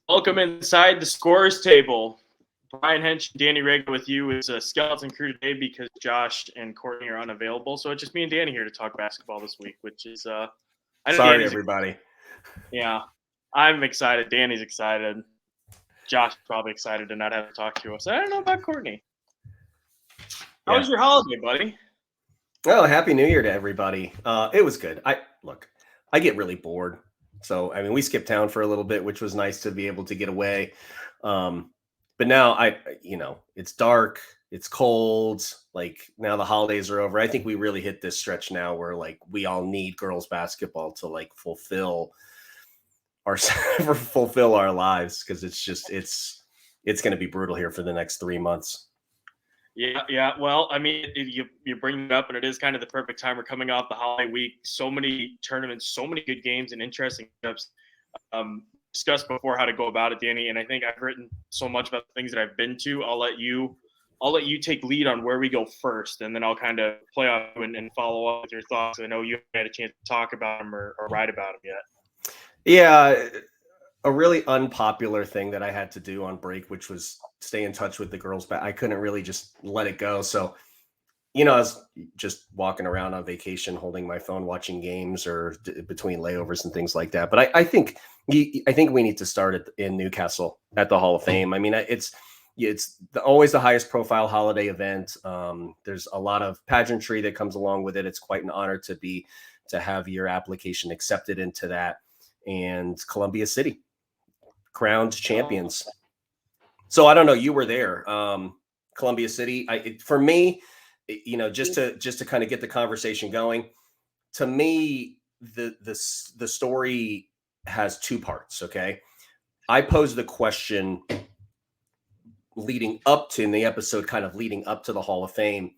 Welcome inside the scores table. Brian Hench and Danny Rager with you. It's a skeleton crew today because Josh and Courtney are unavailable. So it's just me and Danny here to talk basketball this week, which is I know Sorry, Danny's everybody. yeah. I'm excited. Danny's excited. Josh is probably excited to not have to talk to us. I don't know about Courtney. How was your holiday, buddy? Oh, Happy New Year to everybody. It was good. I get really bored. So, I mean, we skipped town for a little bit, which was nice to be able to get away. But now it's dark, it's cold. Like now the holidays are over. I think we really hit this stretch now where like we all need girls basketball to like fulfill our lives because it's going to be brutal here for the next 3 months. Yeah. Well, I mean, you bring it up, and it is kind of the perfect time. We're coming off the holiday week. So many tournaments, so many good games, and interesting matchups. Discussed before how to go about it, Danny, and I think I've written so much about the things that I've been to. I'll let you take lead on where we go first, and then I'll kind of play off and follow up with your thoughts. I know you haven't had a chance to talk about them or write about them yet. Yeah. A really unpopular thing that I had to do on break, which was stay in touch with the girls, but I couldn't really just let it go. So, I was just walking around on vacation, holding my phone, watching games or between layovers and things like that. But I think we need to start in Newcastle at the Hall of Fame. I mean, it's always the highest profile holiday event. There's a lot of pageantry that comes along with it. It's quite an honor to have your application accepted into that. And Columbia City, crowned champions. So I don't know. You were there, Columbia City. For me, just to kind of get the conversation going. To me, the story has two parts. Okay, I posed the question leading up to in the episode, kind of leading up to the Hall of Fame.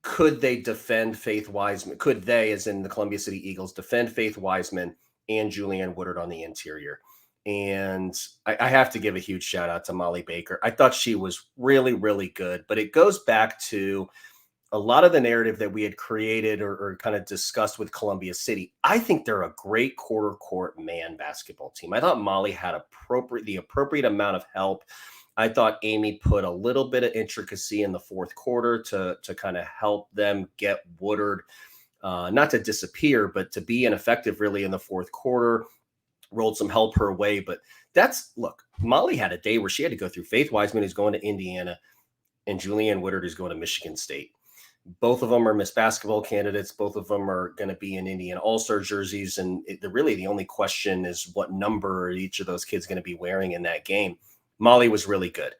Could they defend Faith Wiseman? Could they, as in the Columbia City Eagles, defend Faith Wiseman and Julianne Woodard on the interior? And I have to give a huge shout out to Molly Baker. I thought she was really, really good, but it goes back to a lot of the narrative that we had created or kind of discussed with Columbia City. I think they're a great quarter court man basketball team. I thought Molly had the appropriate amount of help. I thought Amy put a little bit of intricacy in the fourth quarter to kind of help them get Woodard, not to disappear, but to be ineffective really in the fourth quarter. Rolled some help her way. But Molly had a day where she had to go through Faith Wiseman, who's going to Indiana, and Julianne Woodard, who's going to Michigan State. Both of them are Miss Basketball candidates. Both of them are going to be in Indiana All-Star jerseys. And really the only question is what number are each of those kids going to be wearing in that game. Molly was really good.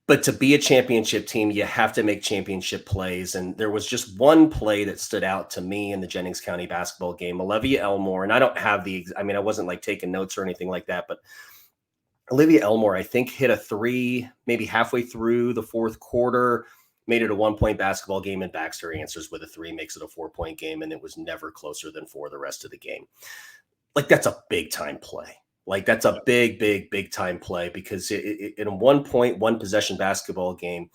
But to be a championship team, you have to make championship plays. And there was just one play that stood out to me in the Jennings County basketball game. Olivia Elmore, and I don't have I wasn't like taking notes or anything like that, but Olivia Elmore, I think, hit a three maybe halfway through the fourth quarter, made it a 1-point basketball game, and Baxter answers with a three, makes it a 4-point game, and it was never closer than 4 the rest of the game. Like, that's a big-time play. Like, that's a big time play because in a 1-point, 1-possession basketball game,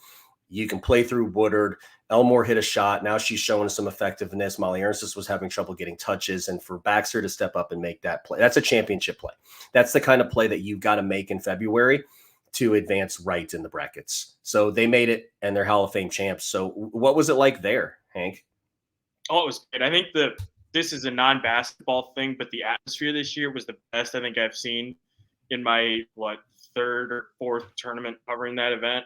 you can play through Woodard. Elmore hit a shot. Now she's showing some effectiveness. Molly Ernstis was having trouble getting touches. And for Baxter to step up and make that play, that's a championship play. That's the kind of play that you've got to make in February to advance right in the brackets. So they made it, and they're Hall of Fame champs. So what was it like there, Hank? Oh, it was good. I think this is a non-basketball thing, but the atmosphere this year was the best I think I've seen in my third or fourth tournament covering that event.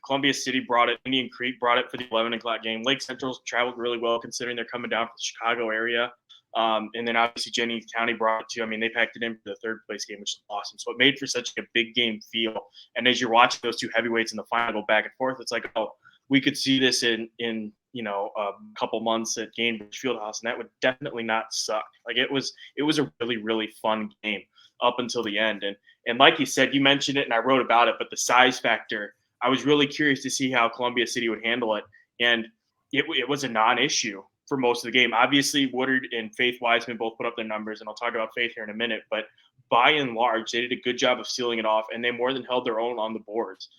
Columbia City brought it. Indian Creek brought it for the 11 o'clock game. Lake Central traveled really well considering they're coming down from the Chicago area. And then obviously Jennings County brought it too. I mean, they packed it in for the third place game, which is awesome. So it made for such a big game feel. And as you're watching those two heavyweights in the final go back and forth, it's like, oh, we could see this in a couple months at Gainbridge Fieldhouse, and that would definitely not suck. Like it was a really, really fun game up until the end. And like you said, you mentioned it and I wrote about it, but the size factor, I was really curious to see how Columbia City would handle it. And it was a non-issue for most of the game. Obviously, Woodard and Faith Wiseman both put up their numbers, and I'll talk about Faith here in a minute, but by and large, they did a good job of sealing it off, and they more than held their own on the boards.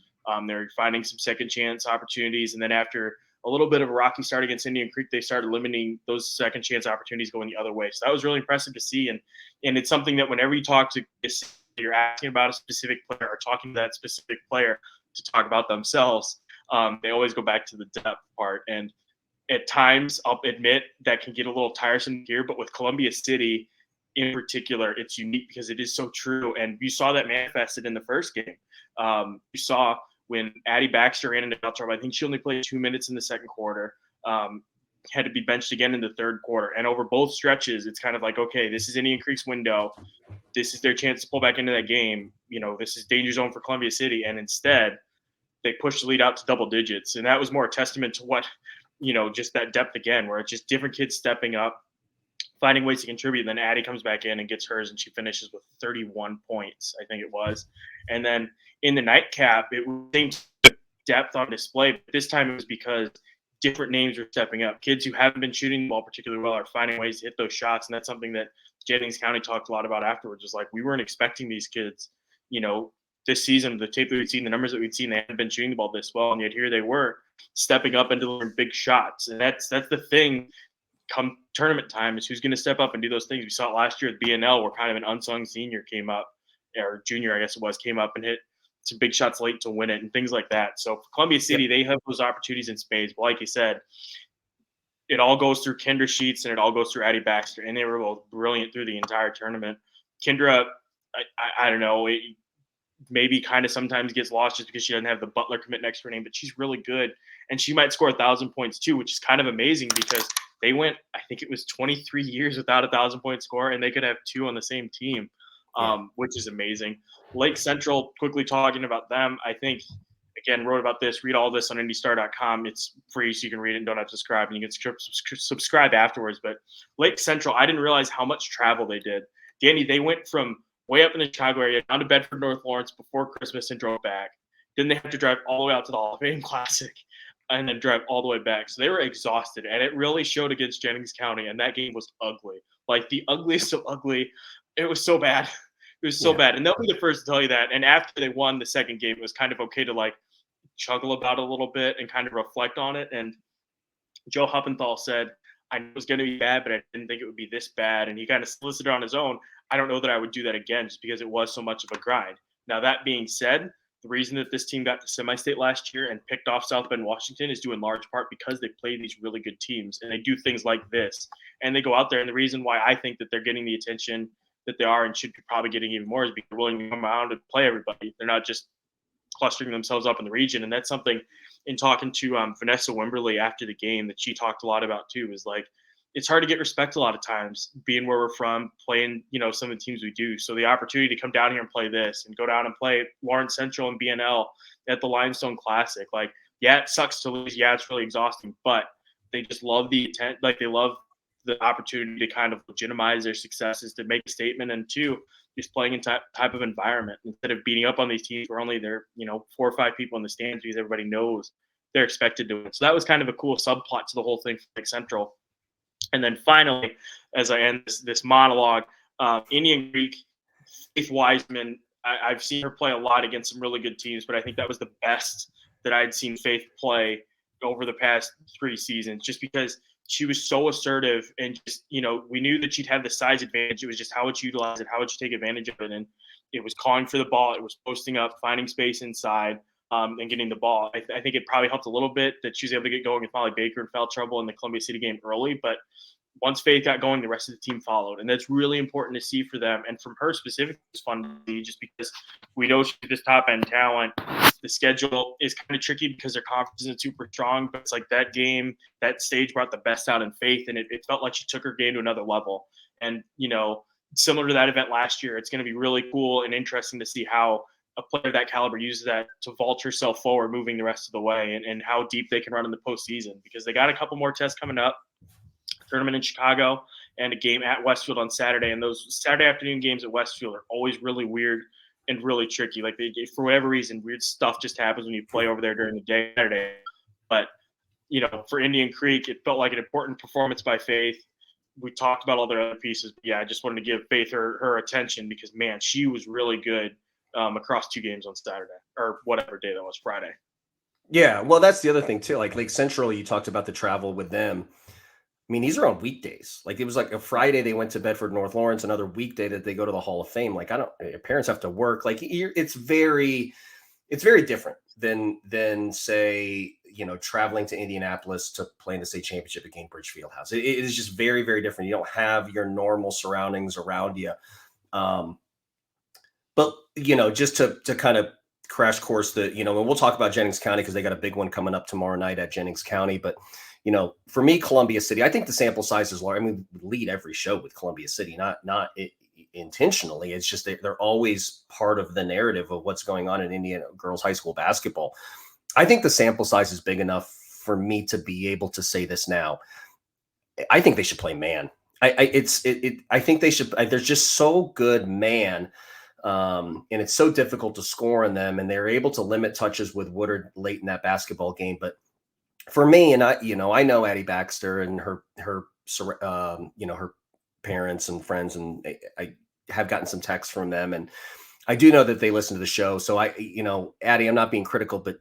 They're finding some second chance opportunities, and then after a little bit of a rocky start against Indian Creek, they started limiting those second chance opportunities going the other way. So that was really impressive to see. And it's something that whenever you talk to, you're asking about a specific player or talking to that specific player to talk about themselves, they always go back to the depth part. And at times, I'll admit that can get a little tiresome here, but with Columbia City in particular, it's unique because it is so true. And you saw that manifested in the first game. You saw when Addie Baxter ran into foul trouble. I think she only played 2 minutes in the second quarter. Had to be benched again in the third quarter. And over both stretches, it's kind of like, okay, this is Indian Creek's window. This is their chance to pull back into that game. This is danger zone for Columbia City. And instead, they pushed the lead out to double digits. And that was more a testament to what, just that depth again, where it's just different kids stepping up, finding ways to contribute. Then Addie comes back in and gets hers, and she finishes with 31 points, I think it was. And then in the nightcap, it was the same depth on display, but this time it was because different names were stepping up. Kids who haven't been shooting the ball particularly well are finding ways to hit those shots, and that's something that Jennings County talked a lot about afterwards. Was like, we weren't expecting these kids, this season, the tape that we'd seen, the numbers that we'd seen, they hadn't been shooting the ball this well, and yet here they were stepping up and delivering big shots. And that's the thing come tournament time, is who's going to step up and do those things. We saw it last year at BNL, where kind of an unsung senior came up, or junior, I guess it was, came up and hit some big shots late to win it and things like that. So for Columbia City, they have those opportunities in spades. But like you said, it all goes through Kendra Sheets and it all goes through Addie Baxter, and they were both brilliant through the entire tournament. Kendra, I don't know, maybe kind of sometimes gets lost just because she doesn't have the Butler commit next to her name, but she's really good. And she might score 1,000 points too, which is kind of amazing because they went, I think it was 23 years without a 1,000-point score, and they could have two on the same team, which is amazing. Lake Central, quickly talking about them, I think, again, wrote about this. Read all this on IndyStar.com. It's free, so you can read it and don't have to subscribe, and you can subscribe afterwards. But Lake Central, I didn't realize how much travel they did. Danny, they went from way up in the Chicago area down to Bedford, North Lawrence before Christmas and drove back. Then they had to drive all the way out to the Hall of Fame Classic and then drive all the way back. So they were exhausted, and it really showed against Jennings County, and that game was ugly. Like the ugliest of ugly. It was so bad. It was so bad. And they'll be the first to tell you that. And after they won the second game, it was kind of okay to like chuckle about it a little bit and kind of reflect on it. And Joe Huppenthal said, I knew it was going to be bad, but I didn't think it would be this bad. And he kind of solicited on his own. I don't know that I would do that again just because it was so much of a grind. Now, that being said, the reason that this team got to semi-state last year and picked off South Bend, Washington is due in large part because they play these really good teams and they do things like this. And they go out there, and the reason why I think that they're getting the attention that they are and should be probably getting even more is because they're willing to come out and play everybody. They're not just clustering themselves up in the region. And that's something, in talking to Vanessa Wimberly after the game, that she talked a lot about too, is like, it's hard to get respect a lot of times being where we're from, playing, some of the teams we do. So the opportunity to come down here and play this and go down and play Lawrence Central and BNL at the Limestone Classic. Like, yeah, it sucks to lose. Yeah, it's really exhausting, but they just love the intent. Like, they love the opportunity to kind of legitimize their successes, to make a statement, and two, just playing in type of environment instead of beating up on these teams where only there, 4 or 5 people in the stands, because everybody knows they're expected to win. So that was kind of a cool subplot to the whole thing for Lake Central. And then finally, as I end this monologue, Indian Creek, Faith Wiseman, I've seen her play a lot against some really good teams, but I think that was the best that I'd seen Faith play over the past 3 seasons, just because she was so assertive and just, we knew that she'd have the size advantage. It was just how would you utilize it? How would you take advantage of it? And it was calling for the ball. It was posting up, finding space inside, and getting the ball. I think it probably helped a little bit that she was able to get going with Molly Baker and foul trouble in the Columbia City game early. But once Faith got going, the rest of the team followed. And that's really important to see for them. And from her specifically, it's fun to see just because we know she's this top-end talent. The schedule is kind of tricky because their conference isn't super strong. But it's like that game, that stage brought the best out in Faith. And it felt like she took her game to another level. And, similar to that event last year, it's going to be really cool and interesting to see how a player of that caliber uses that to vault herself forward, moving the rest of the way, and how deep they can run in the postseason, because they got a couple more tests coming up. Tournament in Chicago and a game at Westfield on Saturday. And those Saturday afternoon games at Westfield are always really weird and really tricky. Like, for whatever reason, weird stuff just happens when you play over there during the day Saturday. But, for Indian Creek, it felt like an important performance by Faith. We talked about all their other pieces. But yeah, I just wanted to give Faith her attention because, man, she was really good across 2 games on Saturday, or whatever day that was, Friday. Yeah, well, that's the other thing too. Like Lake Central, you talked about the travel with them. I mean, these are on weekdays. Like it was like a Friday they went to Bedford North Lawrence, another weekday that they go to the Hall of Fame. Like I don't, parents have to work. Like it's very different than say, traveling to Indianapolis to play in the state championship at Gainbridge Fieldhouse. It is just very, very different. You don't have your normal surroundings around you. But just to kind of crash course and we'll talk about Jennings County because they got a big one coming up tomorrow night at Jennings County. But for me, Columbia City, I think the sample size is large. I mean, we lead every show with Columbia City, not intentionally. It's just they're always part of the narrative of what's going on in Indiana girls high school basketball. I think the sample size is big enough for me to be able to say this now. I think they should play man. I think they should. They're just so good man. And it's so difficult to score on them, and they're able to limit touches with Woodard late in that basketball game. But for me, and I know Addie Baxter and her parents and friends, and I have gotten some texts from them, and I do know that they listen to the show. So Addie, I'm not being critical, but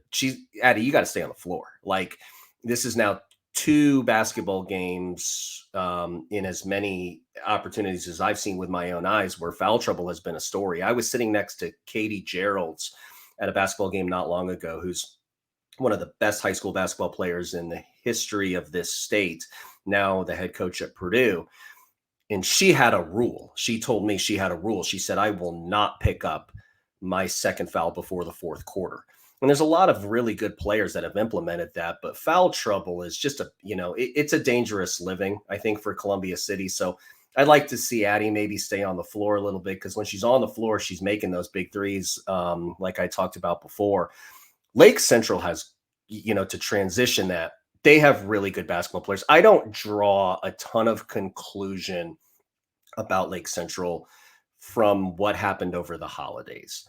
Addie, you got to stay on the floor. Like this is now 2 basketball games in as many opportunities as I've seen with my own eyes where foul trouble has been a story. I was sitting next to Katie Geralds at a basketball game not long ago, who's one of the best high school basketball players in the history of this state, now the head coach at Purdue. And she had a rule. She told me she had a rule. She said, I will not pick up my second foul before the fourth quarter. And there's a lot of really good players that have implemented that, but foul trouble is just it's a dangerous living, I think, for Columbia City. So I'd like to see Addie maybe stay on the floor a little bit, because when she's on the floor, she's making those big threes, like I talked about before. Lake Central has, to transition that, they have really good basketball players. I don't draw a ton of conclusion about Lake Central from what happened over the holidays.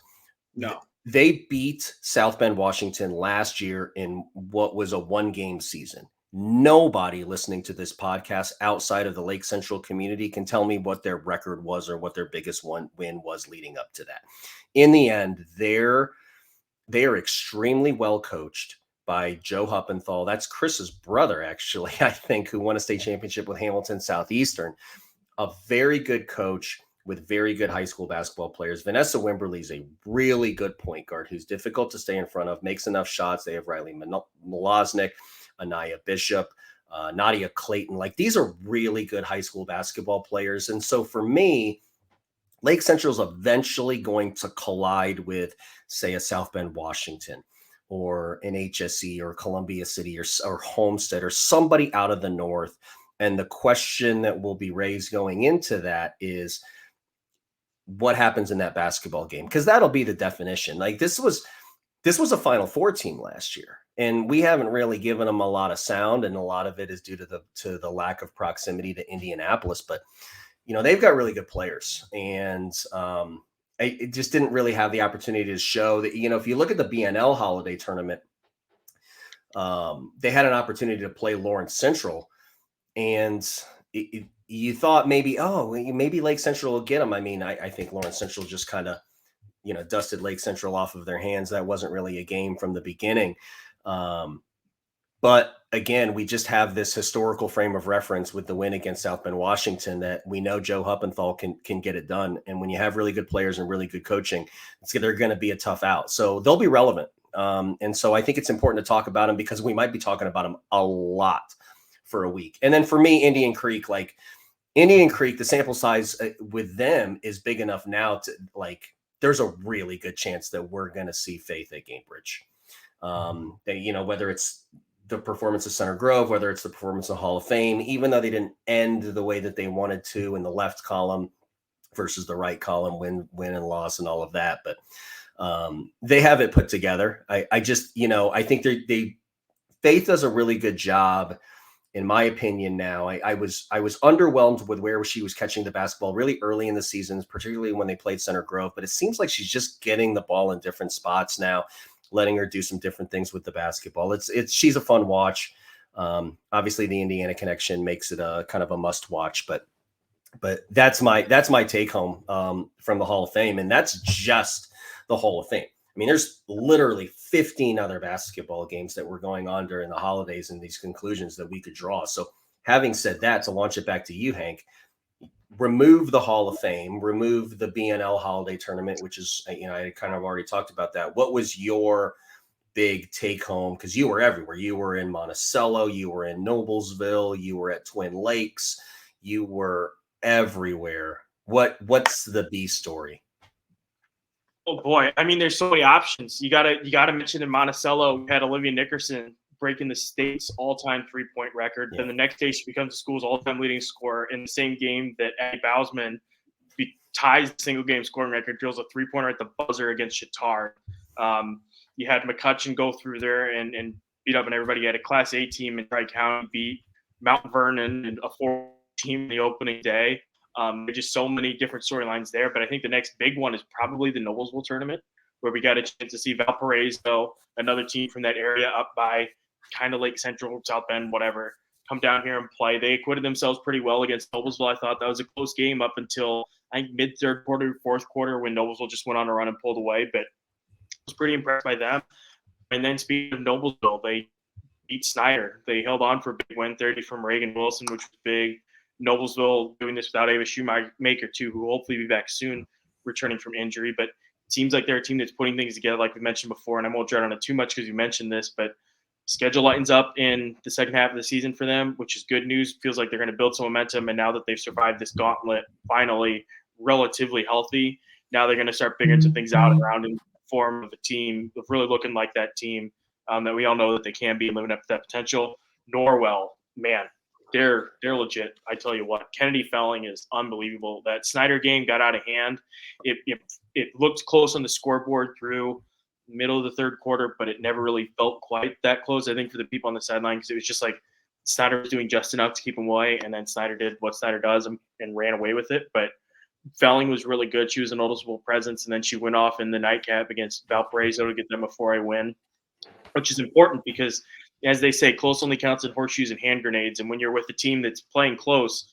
No. They beat South Bend, Washington last year in what was a 1-game season. Nobody listening to this podcast outside of the Lake Central community can tell me what their record was or what their biggest win was leading up to that. In the end, they are extremely well coached by Joe Huppenthal. That's Chris's brother, actually, I think, who won a state championship with Hamilton Southeastern. A very good coach with very good high school basketball players. Vanessa Wimberly is a really good point guard who's difficult to stay in front of, makes enough shots. They have Riley Malosnik, Anaya Bishop, Nadia Clayton. Like, these are really good high school basketball players. And so for me, Lake Central is eventually going to collide with, say, a South Bend, Washington, or an HSE, or Columbia City, or Homestead, or somebody out of the north. And the question that will be raised going into that is, what happens in that basketball game? Because that'll be the definition. Like this was a Final Four team last year, and we haven't really given them a lot of sound, and a lot of it is due to the lack of proximity to Indianapolis. But they've got really good players, and it just didn't really have the opportunity to show that. If you look at the BNL Holiday Tournament, they had an opportunity to play Lawrence Central, and you thought maybe Lake Central will get them. I mean, I think Lawrence Central just kind of, dusted Lake Central off of their hands. That wasn't really a game from the beginning. But again, we just have this historical frame of reference with the win against South Bend, Washington, that we know Joe Huppenthal can get it done. And when you have really good players and really good coaching, they're going to be a tough out. So they'll be relevant. And so I think it's important to talk about them, because we might be talking about them a lot for a week. And then for me, Indian Creek, the sample size with them is big enough now to there's a really good chance that we're going to see Faith at Gainbridge. Whether it's the performance of Center Grove, whether it's the performance of Hall of Fame, even though they didn't end the way that they wanted to in the left column versus the right column, win and loss and all of that. But they have it put together. I think Faith does a really good job, in my opinion. Now, I was underwhelmed with where she was catching the basketball really early in the seasons, particularly when they played Center Grove. But it seems like she's just getting the ball in different spots now, letting her do some different things with the basketball. She's a fun watch. Obviously, the Indiana connection makes it a kind of a must watch. But that's my take home from the Hall of Fame, and that's just the Hall of Fame. I mean, there's literally 15 other basketball games that were going on during the holidays and these conclusions that we could draw. So having said that, to launch it back to you, Hank, remove the Hall of Fame, remove the BNL holiday tournament, which is, I kind of already talked about that. What was your big take home? Because you were everywhere. You were in Monticello, you were in Noblesville, you were at Twin Lakes, you were everywhere. What's the B story? Oh boy, I mean, there's so many options. You gotta mention in Monticello, we had Olivia Nickerson breaking the state's all-time three-point record. Yeah. Then the next day, she becomes the school's all-time leading scorer in the same game that Addie Bowsman ties the single-game scoring record, drills a three-pointer at the buzzer against Chitar. You had McCutcheon go through there and beat up on everybody. You had a Class A team in Tri-County beat Mount Vernon and a 4 team the opening day. There's just so many different storylines there. But I think the next big one is probably the Noblesville tournament, where we got a chance to see Valparaiso, another team from that area up by kind of Lake Central, South Bend, whatever, come down here and play. They acquitted themselves pretty well against Noblesville. I thought that was a close game up until I think mid-third quarter, fourth quarter, when Noblesville just went on a run and pulled away. But I was pretty impressed by them. And then speaking of Noblesville, they beat Snider. They held on for a big win, 30 from Reagan Wilson, which was big. Noblesville doing this without Ava Shoemaker, too, who will hopefully be back soon, returning from injury. But it seems like they're a team that's putting things together, like we mentioned before, and I won't dwell on it too much because you mentioned this, but schedule lightens up in the second half of the season for them, which is good news. Feels like they're going to build some momentum, and now that they've survived this gauntlet, finally relatively healthy, now they're going to start figuring some things out around in the form of a team, of really looking like that team that we all know that they can be, living up to that potential. Norwell, man, they're legit. I tell you what, Kennedy Felling is unbelievable. That Snider game got out of hand. It looked close on the scoreboard through middle of the third quarter, but it never really felt quite that close, I think, for the people on the sideline, because it was just like Snider was doing just enough to keep him away, and then Snider did what Snider does and ran away with it. But Felling was really good. She was a noticeable presence, and then she went off in the nightcap against Valparaiso to get them a 4A win, which is important because, as they say, close only counts in horseshoes and hand grenades. And when you're with a team that's playing close,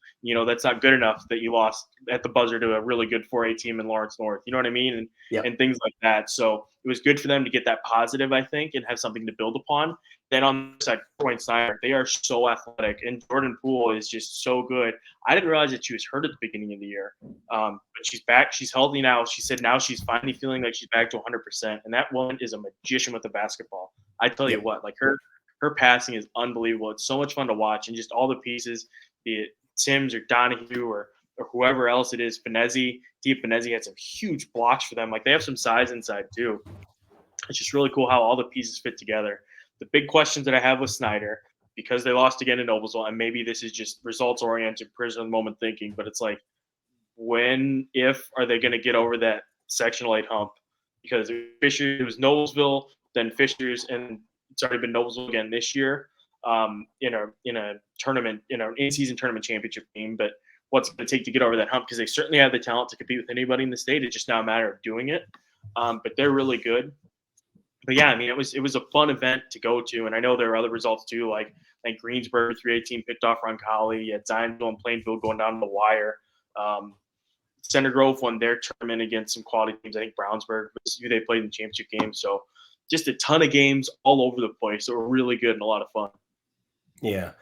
that's not good enough that you lost at the buzzer to a really good 4A team in Lawrence North. You know what I mean? And things like that. So it was good for them to get that positive, I think, and have something to build upon. Then on the side, Point Snider, they are so athletic, and Jordan Poole is just so good. I didn't realize that she was hurt at the beginning of the year, but she's back. She's healthy now. She said now she's finally feeling like she's back to 100%, and that woman is a magician with the basketball. I tell you what, like her passing is unbelievable. It's so much fun to watch, and just all the pieces, be it Sims or Donahue or whoever else it is, Finezzi. Deep Finezzi had some huge blocks for them. Like, they have some size inside too. It's just really cool how all the pieces fit together. The big questions that I have with Snider, because they lost again in Noblesville, and maybe this is just results-oriented, prisoner of the moment thinking, but it's like, if are they going to get over that sectional 8 hump? Because Fisher, it was Noblesville, then Fisher's, and it's already been Noblesville again this year in a tournament, in an in-season tournament championship game. But what's it going to take to get over that hump? Because they certainly have the talent to compete with anybody in the state. It's just now a matter of doing it. But they're really good. But yeah, I mean, it was a fun event to go to, and I know there are other results too. Like I think Greensburg 318 picked off Roncalli. You had Zionsville and Plainfield going down to the wire. Center Grove won their tournament against some quality teams. I think Brownsburg was who they played in the championship game. So just a ton of games all over the place. So were really good and a lot of fun. Yeah.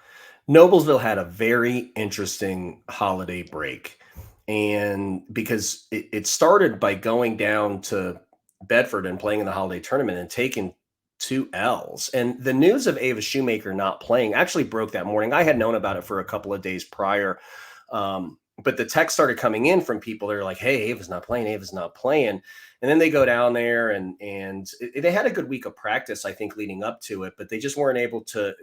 Noblesville had a very interesting holiday break. And because it started by going down to Bedford and playing in the holiday tournament and taking 2 L's. And the news of Ava Shoemaker not playing actually broke that morning. I had known about it for a couple of days prior. But the text started coming in from people that are like, hey, Ava's not playing. Ava's not playing. And then they go down there and they had a good week of practice, I think, leading up to it, but they just weren't able to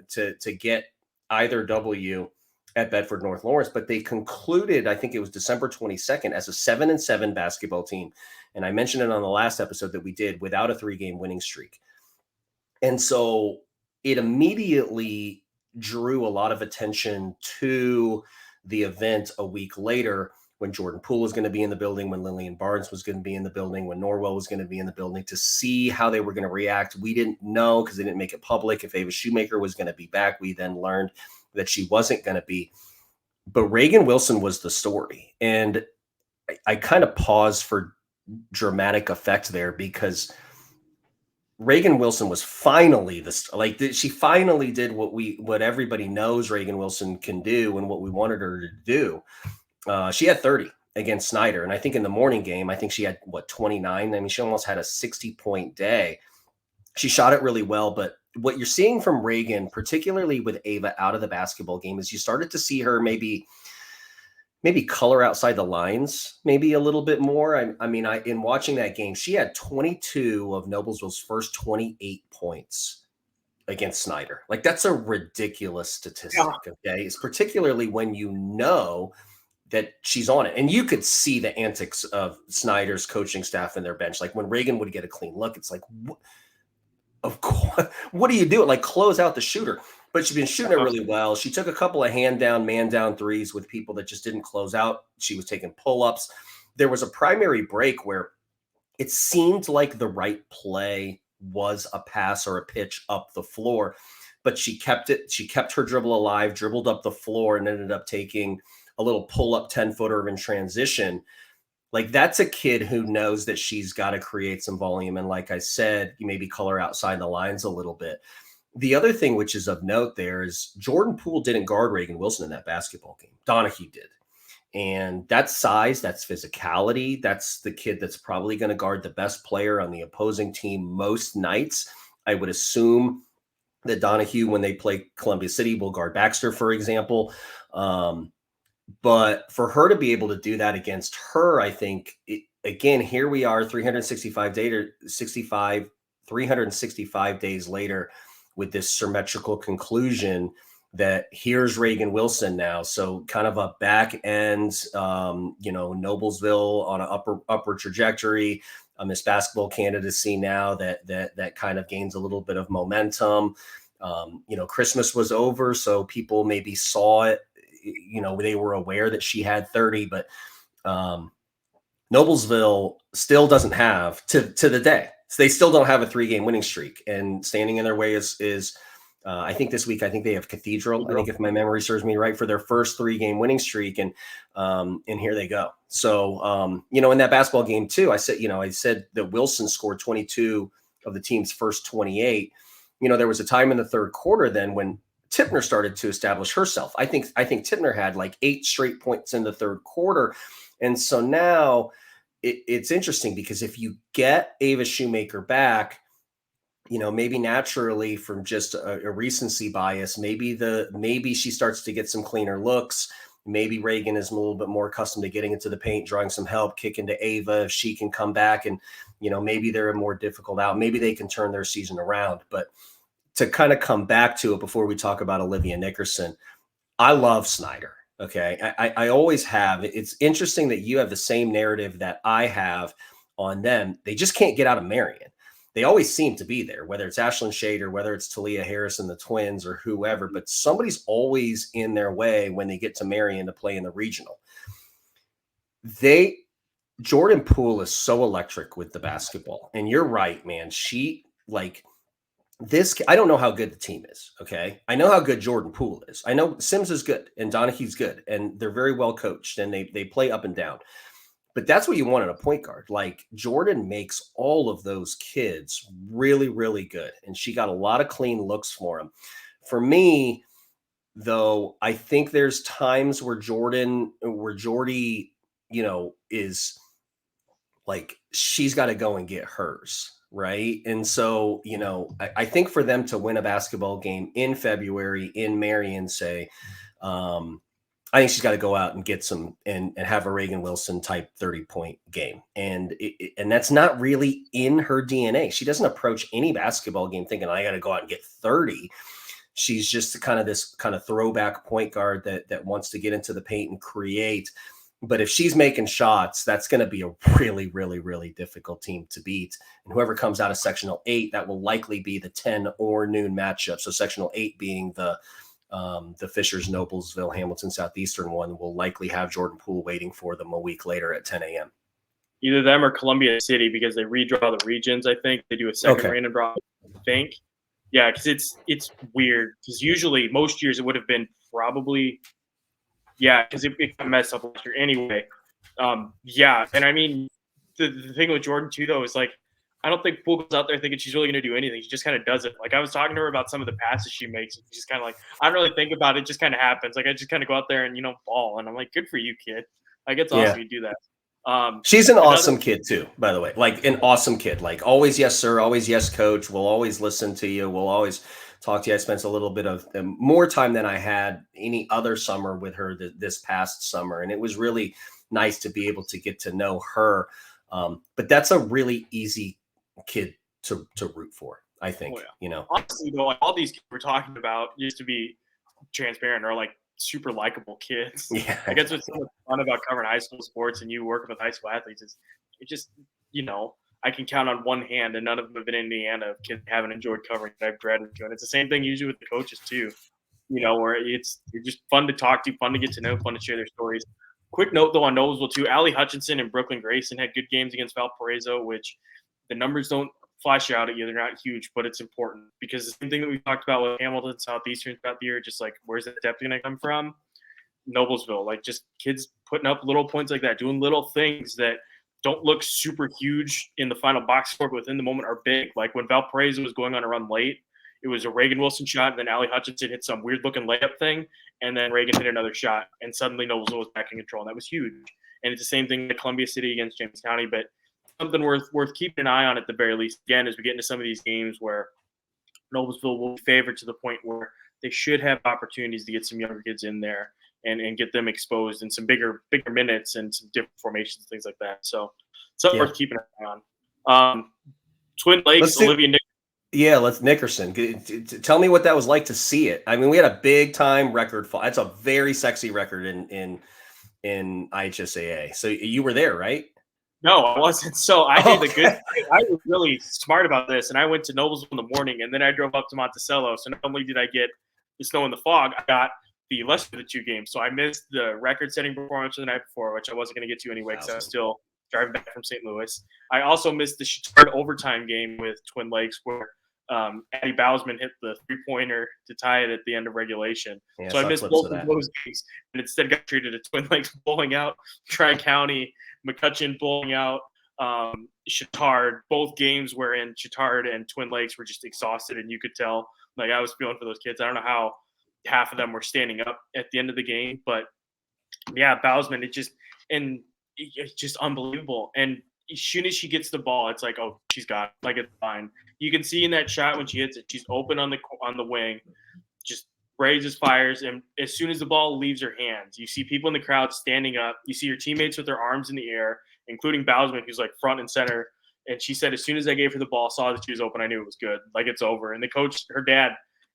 get either W at Bedford North Lawrence. But they concluded, I think it was December 22nd, as a 7-7 basketball team. And I mentioned it on the last episode that we did, without a 3-game winning streak. And so it immediately drew a lot of attention to the event a week later, when Jordan Poole was going to be in the building, when Lillian Barnes was going to be in the building, when Norwell was going to be in the building, to see how they were going to react. We didn't know, because they didn't make it public, if Ava Shoemaker was going to be back. We then learned that she wasn't going to be. But Reagan Wilson was the story. And I kind of paused for dramatic effect there, because Reagan Wilson was finally this, like, she finally did what everybody knows Reagan Wilson can do and what we wanted her to do. She had 30 against Snider, and I think in the morning game, I think she had 29. I mean, she almost had a 60-point day. She shot it really well, but what you're seeing from Reagan, particularly with Ava out of the basketball game, is you started to see her maybe color outside the lines, maybe a little bit more. In watching that game, she had 22 of Noblesville's first 28 points against Snider. Like, that's a ridiculous statistic. Okay, it's particularly when you know that she's on it, and you could see the antics of Snider's coaching staff and their bench. Like, when Reagan would get a clean look, it's like, of course, what do you do? Like, close out the shooter. But she's been shooting it really well. She took a couple of hand down, man down threes with people that just didn't close out. She was taking pull-ups. There was a primary break where it seemed like the right play was a pass or a pitch up the floor, but she kept it. She kept her dribble alive, dribbled up the floor, and ended up taking a little pull-up 10-footer in transition. Like, that's a kid who knows that she's got to create some volume. And like I said, you maybe color outside the lines a little bit. The other thing which is of note there is Jordan Poole didn't guard Reagan Wilson in that basketball game. Donahue did. And that's size, that's physicality. That's the kid that's probably going to guard the best player on the opposing team most nights. I would assume that Donahue, when they play Columbia City, will guard Baxter, for example. But for her to be able to do that against her, I think, again, here we are 365 days later with this symmetrical conclusion that here's Reagan Wilson now. So kind of a back end, Noblesville on an upward trajectory, a Miss Basketball candidacy now that kind of gains a little bit of momentum. Christmas was over, so people maybe saw it. They were aware that she had 30, but Noblesville still doesn't have to the day. So they still don't have a 3-game winning streak, and standing in their way is I think this week, I think they have Cathedral. I think, if my memory serves me right, for their first 3-game winning streak. And here they go. So, in that basketball game too, I said that Wilson scored 22 of the team's first 28. There was a time in the third quarter then when Tipner started to establish herself. I think Tipner had like 8 straight points in the third quarter. And so now it's interesting, because if you get Ava Shoemaker back, maybe naturally from just a recency bias, maybe she starts to get some cleaner looks. Maybe Reagan is a little bit more accustomed to getting into the paint, drawing some help, kicking to Ava. If she can come back and, maybe they're a more difficult out, maybe they can turn their season around. But to kind of come back to it before we talk about Olivia Nickerson, I love Snider. Okay. I always have. It's interesting that you have the same narrative that I have on them. They just can't get out of Marion. They always seem to be there, whether it's Ashlyn Shader, whether it's Talia Harris and the Twins, or whoever, but somebody's always in their way when they get to Marion to play in the regional. Jordan Poole is so electric with the basketball. And you're right, man. I don't know how good the team is. Okay. I know how good Jordan Poole is. I know Sims is good and Donahue's good, and they're very well coached, and they play up and down. But that's what you want in a point guard. Like, Jordan makes all of those kids really, really good. And she got a lot of clean looks for them. For me, though, I think there's times where Jordy, is like, she's got to go and get hers. Right. And so, I think for them to win a basketball game in February in Marion, say, I think she's got to go out and get some and have a Reagan Wilson type 30-point game. And that's not really in her DNA. She doesn't approach any basketball game thinking, I got to go out and get 30. She's just this kind of throwback point guard that wants to get into the paint and create. But if she's making shots, that's going to be a really, really, really difficult team to beat. And whoever comes out of sectional 8, that will likely be the 10 or noon matchup. So sectional 8 being the Fishers, Noblesville, Hamilton, Southeastern one, will likely have Jordan Poole waiting for them a week later at 10 a.m. Either them or Columbia City, because they redraw the regions. I think they do a second random draw. I think, yeah, because it's weird. Because usually, most years it would have been probably, because it got messed up last year anyway. And I mean, the thing with Jordan too, though, is like, I don't think Poole goes out there thinking she's really going to do anything. She just kind of does it. Like I was talking to her about some of the passes she makes. And she's kind of like, I don't really think about it. It just kind of happens. Like I just kind of go out there and ball. And I'm like, good for you, kid. Like it's awesome you do that. She's an awesome kid too, by the way. Like an awesome kid. Like always, yes, sir. Always, yes, coach. We'll always listen to you. We'll always talk to you. I spent a little bit of more time than I had any other summer with her this past summer, and it was really nice to be able to get to know her. But that's a really easy kid to root for, I think. Honestly, though, all these kids we're talking about, just to be transparent, are like super likable kids. Yeah, I guess what's so much fun about covering high school sports and you working with high school athletes is it just I can count on one hand, and none of them have been in Indiana of kids I haven't enjoyed covering that I've dreaded to. And it's the same thing usually with the coaches too, where you're just fun to talk to, fun to get to know, fun to share their stories. Quick note though on Noblesville too, Allie Hutchinson and Brooklyn Grayson had good games against Valparaiso, which the numbers don't flash out at you. They're not huge, but it's important because the same thing that we talked about with Hamilton, Southeastern throughout the year, just like where's that depth going to come from? Noblesville, like just kids putting up little points like that, doing little things that don't look super huge in the final box score, but within the moment are big. Like when Valparaiso was going on a run late, it was a Reagan Wilson shot, and then Allie Hutchinson hit some weird-looking layup thing, and then Reagan hit another shot, and suddenly Noblesville was back in control, and that was huge. And it's the same thing at Columbia City against James County, but something worth keeping an eye on at the very least. Again, as we get into some of these games where Noblesville will be favored to the point where they should have opportunities to get some younger kids in there and get them exposed in some bigger minutes and some different formations, things like that. So something worth keeping an eye on. Twin Lakes, Olivia Nickerson. Yeah, let's Nickerson. Tell me what that was like to see it. I mean, we had a big time record fall. That's a very sexy record in IHSAA. So you were there, right? No, I wasn't. So I did the good. I was really smart about this, and I went to Noblesville in the morning, and then I drove up to Monticello. So not only did I get the snow and the fog, I got the lesser of the two games. So I missed the record-setting performance the night before, which I wasn't going to get to anyway because I was still driving back from St. Louis. I also missed the Chittard overtime game with Twin Lakes where Addie Bowsman hit the three-pointer to tie it at the end of regulation. Yeah, so I missed both of those games and instead got treated at Twin Lakes bowling out, Tri-County, McCutcheon bowling out, Chittard. Both games were in Chittard and Twin Lakes were just exhausted, and you could tell like I was feeling for those kids. I don't know how half of them were standing up at the end of the game, but yeah, Bowsman, it's just unbelievable. And as soon as she gets the ball, it's like, oh, she's got it. Like it's fine. You can see in that shot when she hits it, she's open on the wing, just raises, fires, and as soon as the ball leaves her hands, you see people in the crowd standing up. You see your teammates with their arms in the air, including Bowsman, who's like front and center. And she said, as soon as I gave her the ball, saw that she was open, I knew it was good. Like it's over. And the coach, her dad,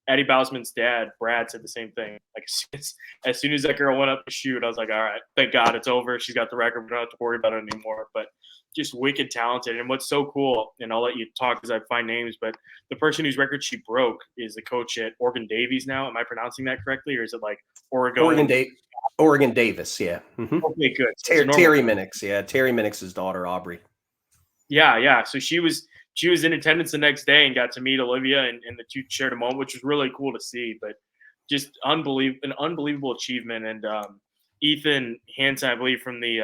Addie Bowsman's dad, Brad, said the same thing. Like as soon as that girl went up to shoot, I was like, all right, thank God it's over. She's got the record. We don't have to worry about it anymore. But just wicked talented. And what's so cool, and I'll let you talk as I find names, but the person whose record she broke is the coach at Oregon Davies now. Am I pronouncing that correctly? Or is it like Oregon Davis, yeah. Mm-hmm. Okay, good. Terry Minix, yeah. Terry Minix's daughter, Aubrey. Yeah. So she was in attendance the next day and got to meet Olivia, and the two shared a moment, which was really cool to see. But just an unbelievable achievement. And Ethan Hansen, I believe, from the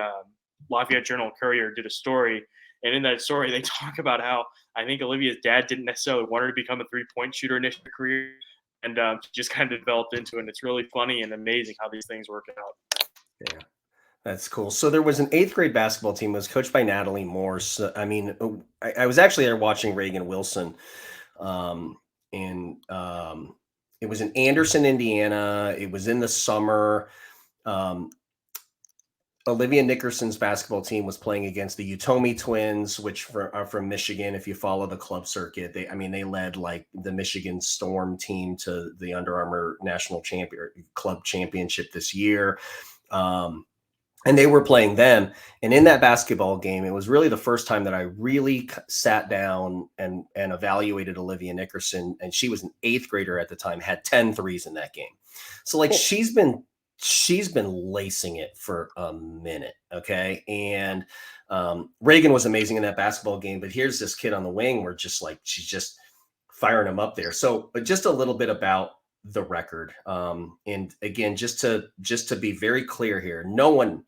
Lafayette Journal Courier, did a story, and in that story they talk about how I think Olivia's dad didn't necessarily want her to become a three-point shooter in her career, and she just kind of developed into it. And it's really funny and amazing how these things work out. Yeah. That's cool. So there was an 8th grade basketball team. It was coached by Natalie Morse. I mean, I was actually there watching Reagan Wilson. And it was in Anderson, Indiana. It was in the summer. Olivia Nickerson's basketball team was playing against the Utomi Twins, which are from Michigan. If you follow the club circuit, they led like the Michigan Storm team to the Under Armour National Club Championship this year. And they were playing them. And in that basketball game, it was really the first time that I really sat down and evaluated Olivia Nickerson. And she was an 8th grader at the time, had 10 threes in that game. So like she's been lacing it for a minute. Okay. And Reagan was amazing in that basketball game, but here's this kid on the wing where she's just firing him up there. So just a little bit about the record. And again, just to be very clear here, no one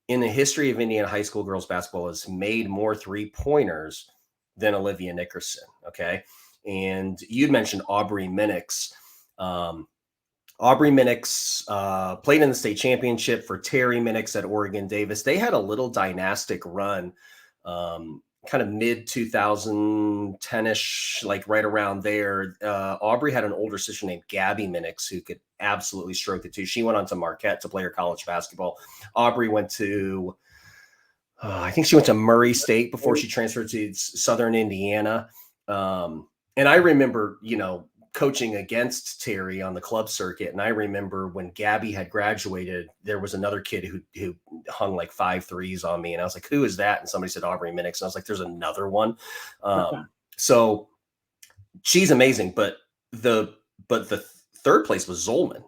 in the history of Indiana high school girls basketball has made more 3-pointers than Olivia Nickerson. Okay. And you'd mentioned Aubrey Minix. Aubrey Minix played in the state championship for Terry Minix at Oregon Davis. They had a little dynastic run, kind of mid 2010-ish, like right around there. Aubrey had an older sister named Gabby Minix who could absolutely stroke it too. She went on to Marquette to play her college basketball. Aubrey went to, I think she went to Murray State before she transferred to Southern Indiana. And I remember, coaching against Terry on the club circuit. And I remember when Gabby had graduated, there was another kid who hung like 5 threes on me. And I was like, who is that? And somebody said Aubrey Minix. And I was like, there's another one. So she's amazing. But the third place was Zolman.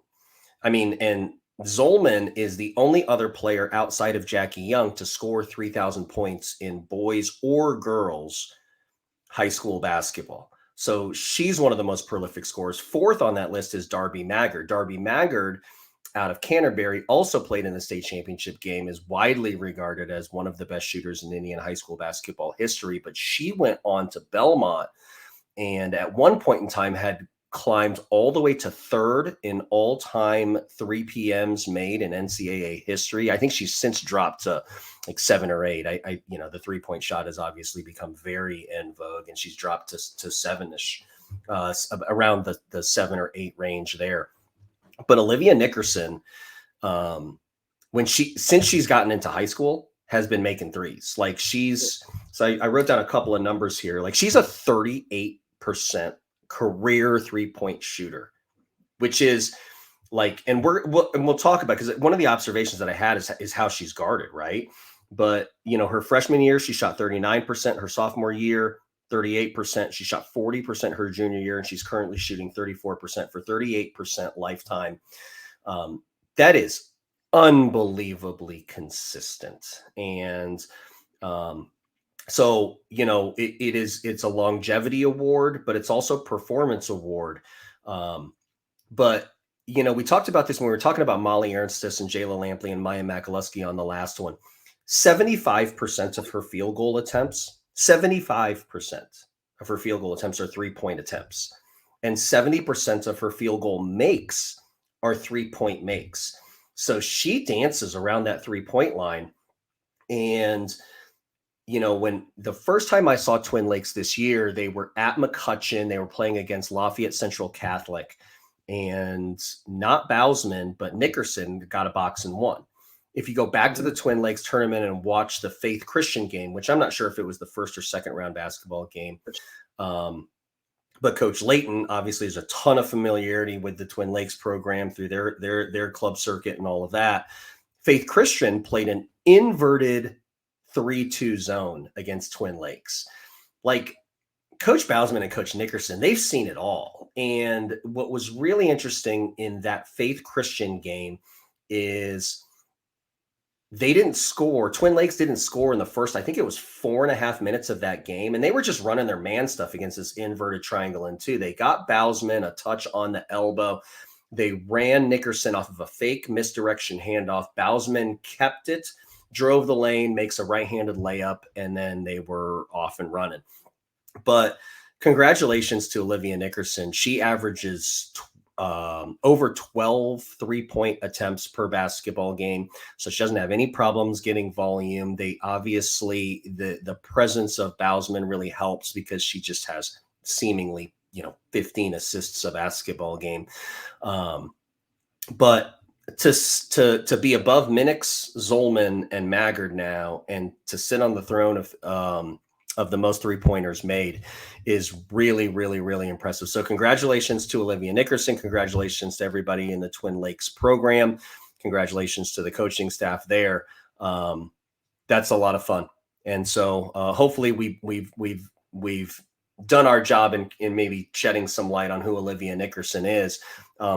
I mean, and Zolman is the only other player outside of Jackie Young to score 3,000 points in boys or girls high school basketball. So she's one of the most prolific scorers. Fourth on that list is Darby Maggard. Darby Maggard out of Canterbury also played in the state championship game, is widely regarded as one of the best shooters in Indiana high school basketball history. But she went on to Belmont and at one point in time had climbed all the way to third in all-time 3 PMs made in NCAA history. I think she's since dropped to like 7 or 8. I the 3-point shot has obviously become very in vogue, and she's dropped to 7-ish, around the 7 or 8 range there. But Olivia Nickerson, since she's gotten into high school, has been making threes. Like I wrote down a couple of numbers here. Like she's a 38% career 3-point shooter, which is like, and we'll talk about, because one of the observations that I had is how she's guarded, right? But her freshman year she shot 39%, her sophomore year 38%, she shot 40% her junior year, and she's currently shooting 34% for 38% lifetime. That is unbelievably consistent. And so, it's a longevity award, but it's also a performance award. But, we talked about this when we were talking about Molly Ernstis and Jayla Lampley and Maya Makaluski on the last one. 75% of her field goal attempts, 75% of her field goal attempts are 3-point attempts. And 70% of her field goal makes are 3-point makes. So she dances around that 3-point line. And when the first time I saw Twin Lakes this year, they were at McCutcheon. They were playing against Lafayette Central Catholic, and not Bowsman, but Nickerson got a box and won. If you go back to the Twin Lakes tournament and watch the Faith Christian game, which I'm not sure if it was the first or second round basketball game, but Coach Layton obviously has a ton of familiarity with the Twin Lakes program through their club circuit and all of that. Faith Christian played an inverted 3-2 zone against Twin Lakes. Like Coach Bowsman and Coach Nickerson, they've seen it all. And what was really interesting in that Faith Christian game is they didn't score. Twin Lakes didn't score in the first, I think it was 4.5 minutes of that game. And they were just running their man stuff against this inverted triangle in 2. They got Bowsman a touch on the elbow. They ran Nickerson off of a fake misdirection handoff. Bowsman kept it, drove the lane, makes a right-handed layup, and then they were off and running. But congratulations to Olivia Nickerson. She averages over 12 3-point attempts per basketball game. So she doesn't have any problems getting volume. They obviously, the presence of Bowsman really helps because she just has seemingly, 15 assists a basketball game. But to be above Minix, Zolman, and Maggard now, and to sit on the throne of the most 3-pointers made is really, really, really impressive. So congratulations to Olivia Nickerson. Congratulations to everybody in the Twin Lakes program. Congratulations to the coaching staff there. That's a lot of fun. And so hopefully we've done our job in maybe shedding some light on who Olivia Nickerson is.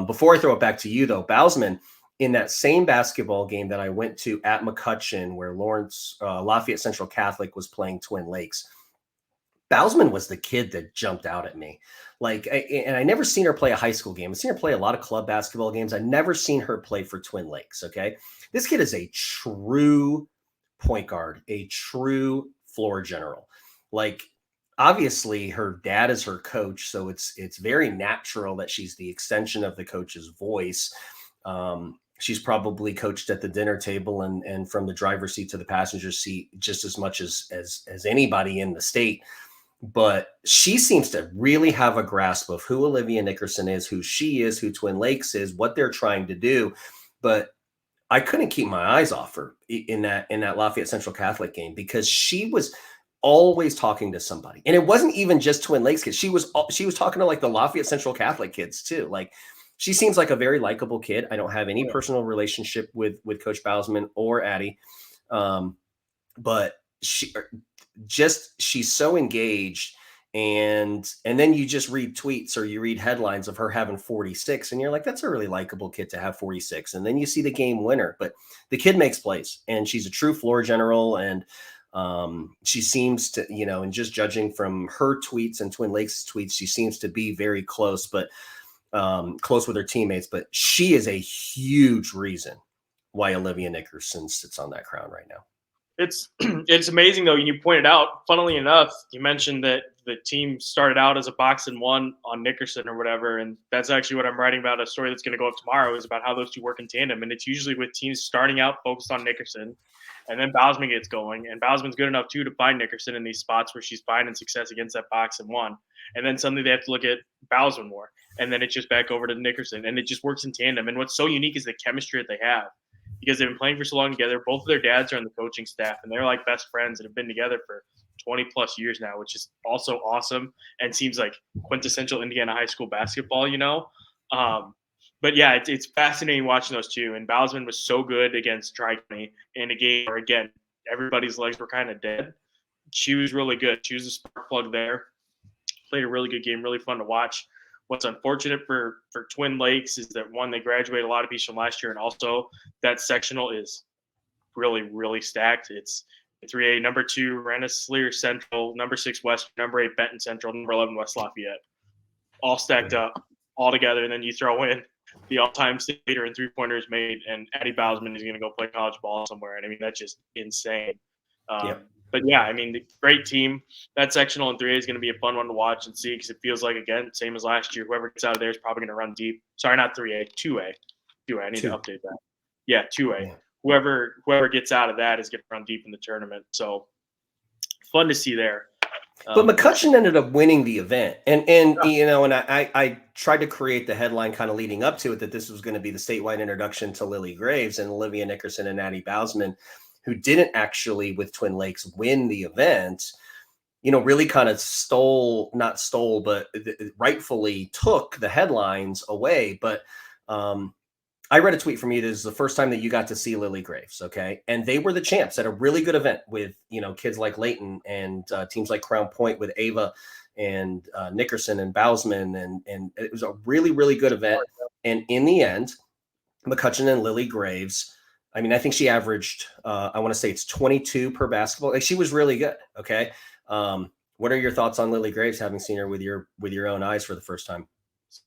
Before I throw it back to you though, Bowsman, in that same basketball game that I went to at McCutcheon, where Lafayette Central Catholic was playing Twin Lakes, Bowsman was the kid that jumped out at me. And I never seen her play a high school game. I've seen her play a lot of club basketball games. I've never seen her play for Twin Lakes. Okay. This kid is a true point guard, a true floor general. obviously her dad is her coach, so it's very natural that she's the extension of the coach's voice. She's probably coached at the dinner table and from the driver's seat to the passenger seat just as much as anybody in the state. But she seems to really have a grasp of who Olivia Nickerson is, who she is, who Twin Lakes is, what they're trying to do. But I couldn't keep my eyes off her in that Lafayette Central Catholic game because she was always talking to somebody. And it wasn't even just Twin Lakes kids. She was talking to like the Lafayette Central Catholic kids too. Like she seems like a very likable kid. I don't have any personal relationship with Coach Bowsman or Addie. But she's so engaged. And then you just read tweets or you read headlines of her having 46 and you're like, that's a really likable kid to have 46. And then you see the game winner, but the kid makes plays and she's a true floor general. And she seems to, and just judging from her tweets and Twin Lakes tweets, she seems to be very close, but close with her teammates. But she is a huge reason why Olivia Nickerson sits on that crown right now. It's amazing though. You pointed out, funnily enough, you mentioned that the team started out as a box and one on Nickerson or whatever, and that's actually what I'm writing about. A story that's going to go up tomorrow is about how those two work in tandem, and it's usually with teams starting out focused on Nickerson, and then Bowsman gets going, and Bowsman's good enough too to find Nickerson in these spots where she's finding success against that box and one, and then suddenly they have to look at Bowsman more, and then it's just back over to Nickerson, and it just works in tandem. And what's so unique is the chemistry that they have. Because they've been playing for so long together. Both of their dads are on the coaching staff, and they're like best friends and have been together for 20 plus years now, which is also awesome and seems like quintessential Indiana high school basketball, But yeah, it's fascinating watching those two. And Bowsman was so good against Tri-County in a game where, again, everybody's legs were kind of dead. She was really good. She was a spark plug there. Played a really good game, really fun to watch. What's unfortunate for Twin Lakes is that, one, they graduated a lot of people from last year, and also that sectional is really, really stacked. It's 3A, number 2, Rensselaer Central, number 6 West, number 8 Benton Central, number 11 West Lafayette, all stacked up, all together. And then you throw in the all-time state leader in three-pointers made, and Addie Bowsman is going to go play college ball somewhere. And I mean, that's just insane. But yeah, I mean, the great team. That sectional in 3A is going to be a fun one to watch and see because it feels like, again, same as last year. Whoever gets out of there is probably going to run deep. Sorry, not 3A, 2A. 2A. I need to update that. Yeah, 2A. Yeah. Whoever gets out of that is going to run deep in the tournament. So fun to see there. But McCutcheon ended up winning the event. And I tried to create the headline kind of leading up to it that this was going to be the statewide introduction to Lillie Graves and Olivia Nickerson and Addie Bowsman, who didn't actually, with Twin Lakes, win the event, really kind of rightfully took the headlines away. But I read a tweet from you. This is the first time that you got to see Lillie Graves, okay? And they were the champs at a really good event with, kids like Layton and teams like Crown Point with Ava and Nickerson and Bowsman. And it was a really, really good event. And in the end, McCutcheon and Lillie Graves, I mean, I think she averaged, I want to say it's 22 per basketball. Like, she was really good. Okay. What are your thoughts on Lillie Graves, having seen her with your own eyes for the first time?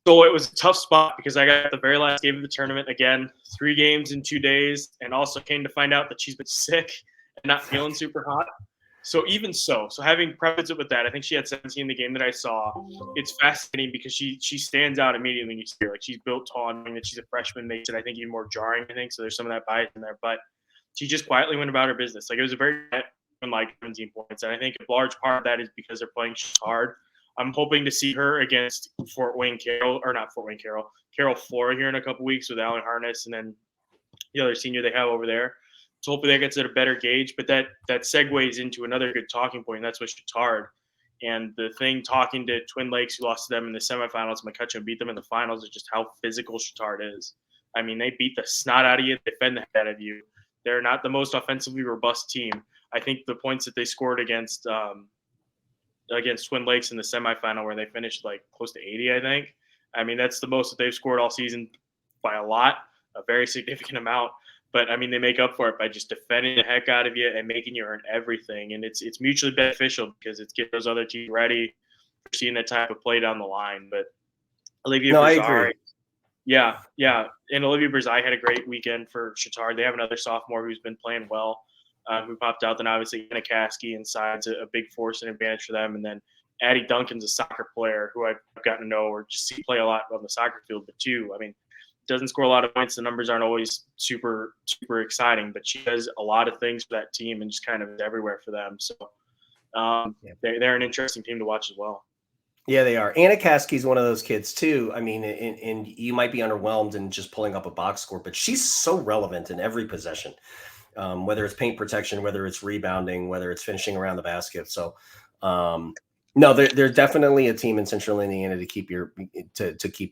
So it was a tough spot because I got the very last game of the tournament, again, 3 games in 2 days, and also came to find out that she's been sick and not feeling super hot. So even so having prefaced it with that, I think she had 17 in the game that I saw. It's fascinating because she stands out immediately when you see her. Like, she's built tall, and that she's a freshman makes it, I think, even more jarring, I think. So there's some of that bias in there. But she just quietly went about her business. Like, it was a very like 17 points. And I think a large part of that is because they're playing hard. I'm hoping to see her against Carroll Flora here in a couple weeks with Alan Harness and then the other senior they have over there. So hopefully that gets at a better gauge. But that segues into another good talking point, and that's with Chittard. And the thing, talking to Twin Lakes, who lost to them in the semifinals, McCutcheon beat them in the finals, is just how physical Chittard is. I mean, they beat the snot out of you, they defend the head out of you. They're not the most offensively robust team. I think the points that they scored against Twin Lakes in the semifinal, where they finished like close to 80, I think. I mean, that's the most that they've scored all season by a lot, a very significant amount. But I mean, they make up for it by just defending the heck out of you and making you earn everything. And it's mutually beneficial because it's getting those other teams ready for seeing that type of play down the line. But Olivia Brzai, I agree. Yeah. And Olivia Brzai had a great weekend for Chittard. They have another sophomore who's been playing well, who popped out. Then obviously Anna Kasky inside's a big force and advantage for them. And then Addie Duncan's a soccer player who I've gotten to know or just see play a lot on the soccer field. But too, I mean, doesn't score a lot of points. The numbers aren't always super exciting, but she does a lot of things for that team and just kind of is everywhere for them. So they're an interesting team to watch as well. Yeah, they are. Anna Caskey's one of those kids too. I mean, and you might be underwhelmed in just pulling up a box score, but she's so relevant in every possession, whether it's paint protection, whether it's rebounding, whether it's finishing around the basket. So, no, they're definitely a team in Central Indiana to keep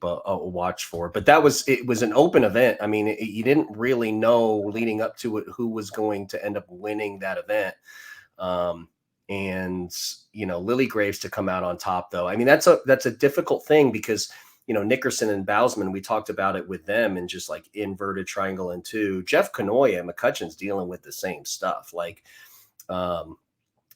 a watch for. But it was an open event. I mean, you didn't really know leading up to it who was going to end up winning that event. And Lillie Graves to come out on top, though. I mean, that's a difficult thing because Nickerson and Bowsman, we talked about it with them and just like inverted triangle and two. Jeff Kanoya and McCutcheon's dealing with the same stuff. Like, and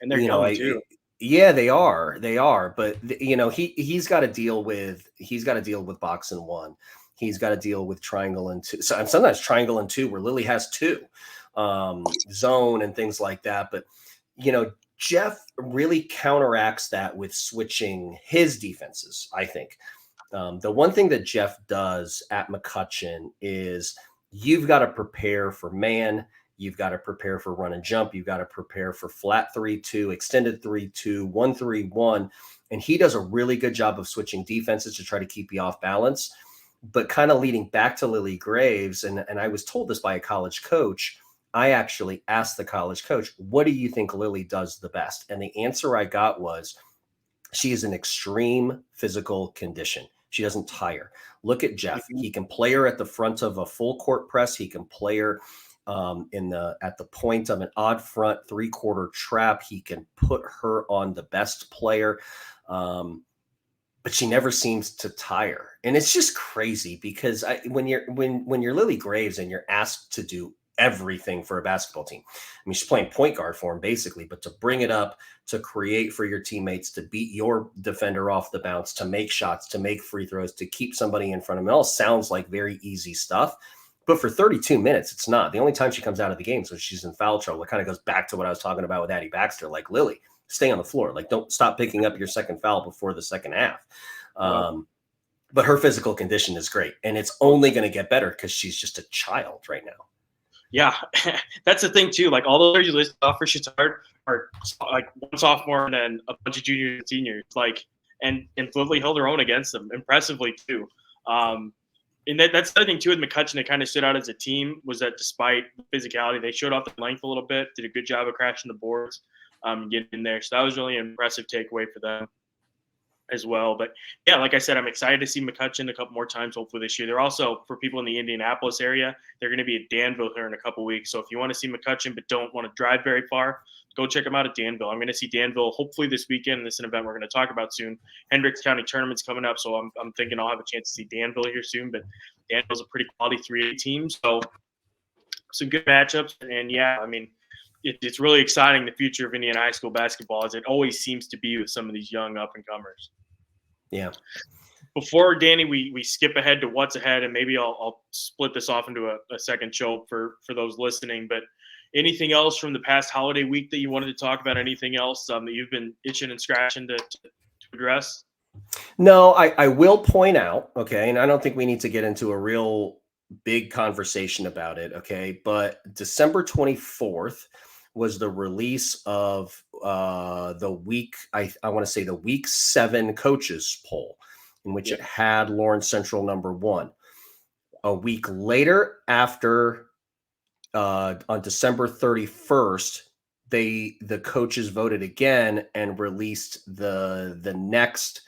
they're young too. Yeah, they are. But he's got to deal with box and one. He's got to deal with triangle and two. So sometimes triangle and two where Lillie has two, zone and things like that. But Jeff really counteracts that with switching his defenses, I think. The one thing that Jeff does at McCutcheon is you've got to prepare for man. You've got to prepare for run and jump. You've got to prepare for flat 3-2, extended 3-2, 1-3-1. And he does a really good job of switching defenses to try to keep you off balance. But kind of leading back to Lillie Graves, and I was told this by a college coach, I actually asked the college coach, what do you think Lillie does the best? And the answer I got was she is in extreme physical condition. She doesn't tire. Look at Jeff. He can play her at the front of a full court press. He can play her at the point of an odd front 3/4 trap. He can put her on the best player. But she never seems to tire. And it's just crazy because when you're Lillie Graves and you're asked to do everything for a basketball team. I mean, she's playing point guard for him basically, but to bring it up, to create for your teammates, to beat your defender off the bounce, to make shots, to make free throws, to keep somebody in front of them. It all sounds like very easy stuff, but for 32 minutes, it's not. The only time she comes out of the game is when she's in foul trouble. It kind of goes back to what I was talking about with Addie Baxter, like Lillie, stay on the floor. Like don't stop picking up your second foul before the second half. But her physical condition is great and it's only going to get better because she's just a child right now. Yeah, that's the thing too. Like all those you list off for Chittard are like one sophomore and then a bunch of juniors and seniors. Like, and Lillie held her own against them impressively too. And that's the other thing too with McCutcheon. It kind of stood out as a team was that despite physicality, they showed off the length a little bit. Did a good job of crashing the boards, getting in there. So that was really an impressive takeaway for them as well. But yeah, like I said, I'm excited to see McCutcheon a couple more times, hopefully this year. They're also, for people in the Indianapolis area, they're going to be at Danville here in a couple weeks. So if you want to see McCutcheon but don't want to drive very far, go check them out at Danville. I'm going to see Danville hopefully this weekend. This is an event we're going to talk about soon. Hendricks County tournament's coming up, so I'm thinking I'll have a chance to see Danville here soon. But Danville's a pretty quality 3A team, so some good matchups. And yeah, I mean, it's really exciting, the future of Indiana high school basketball, as it always seems to be with some of these young up-and-comers. Yeah. Before, Danny, we skip ahead to what's ahead, and maybe I'll split this off into a second show for those listening. But anything else from the past holiday week that you wanted to talk about? Anything else that you've been itching and scratching to address? No, I will point out, okay, and I don't think we need to get into a real big conversation about it, okay, but December 24th was the release of the week, I want to say the week 7 coaches poll, in which it had Lawrence Central number 1. A week later, after on December 31st, the coaches voted again and released the next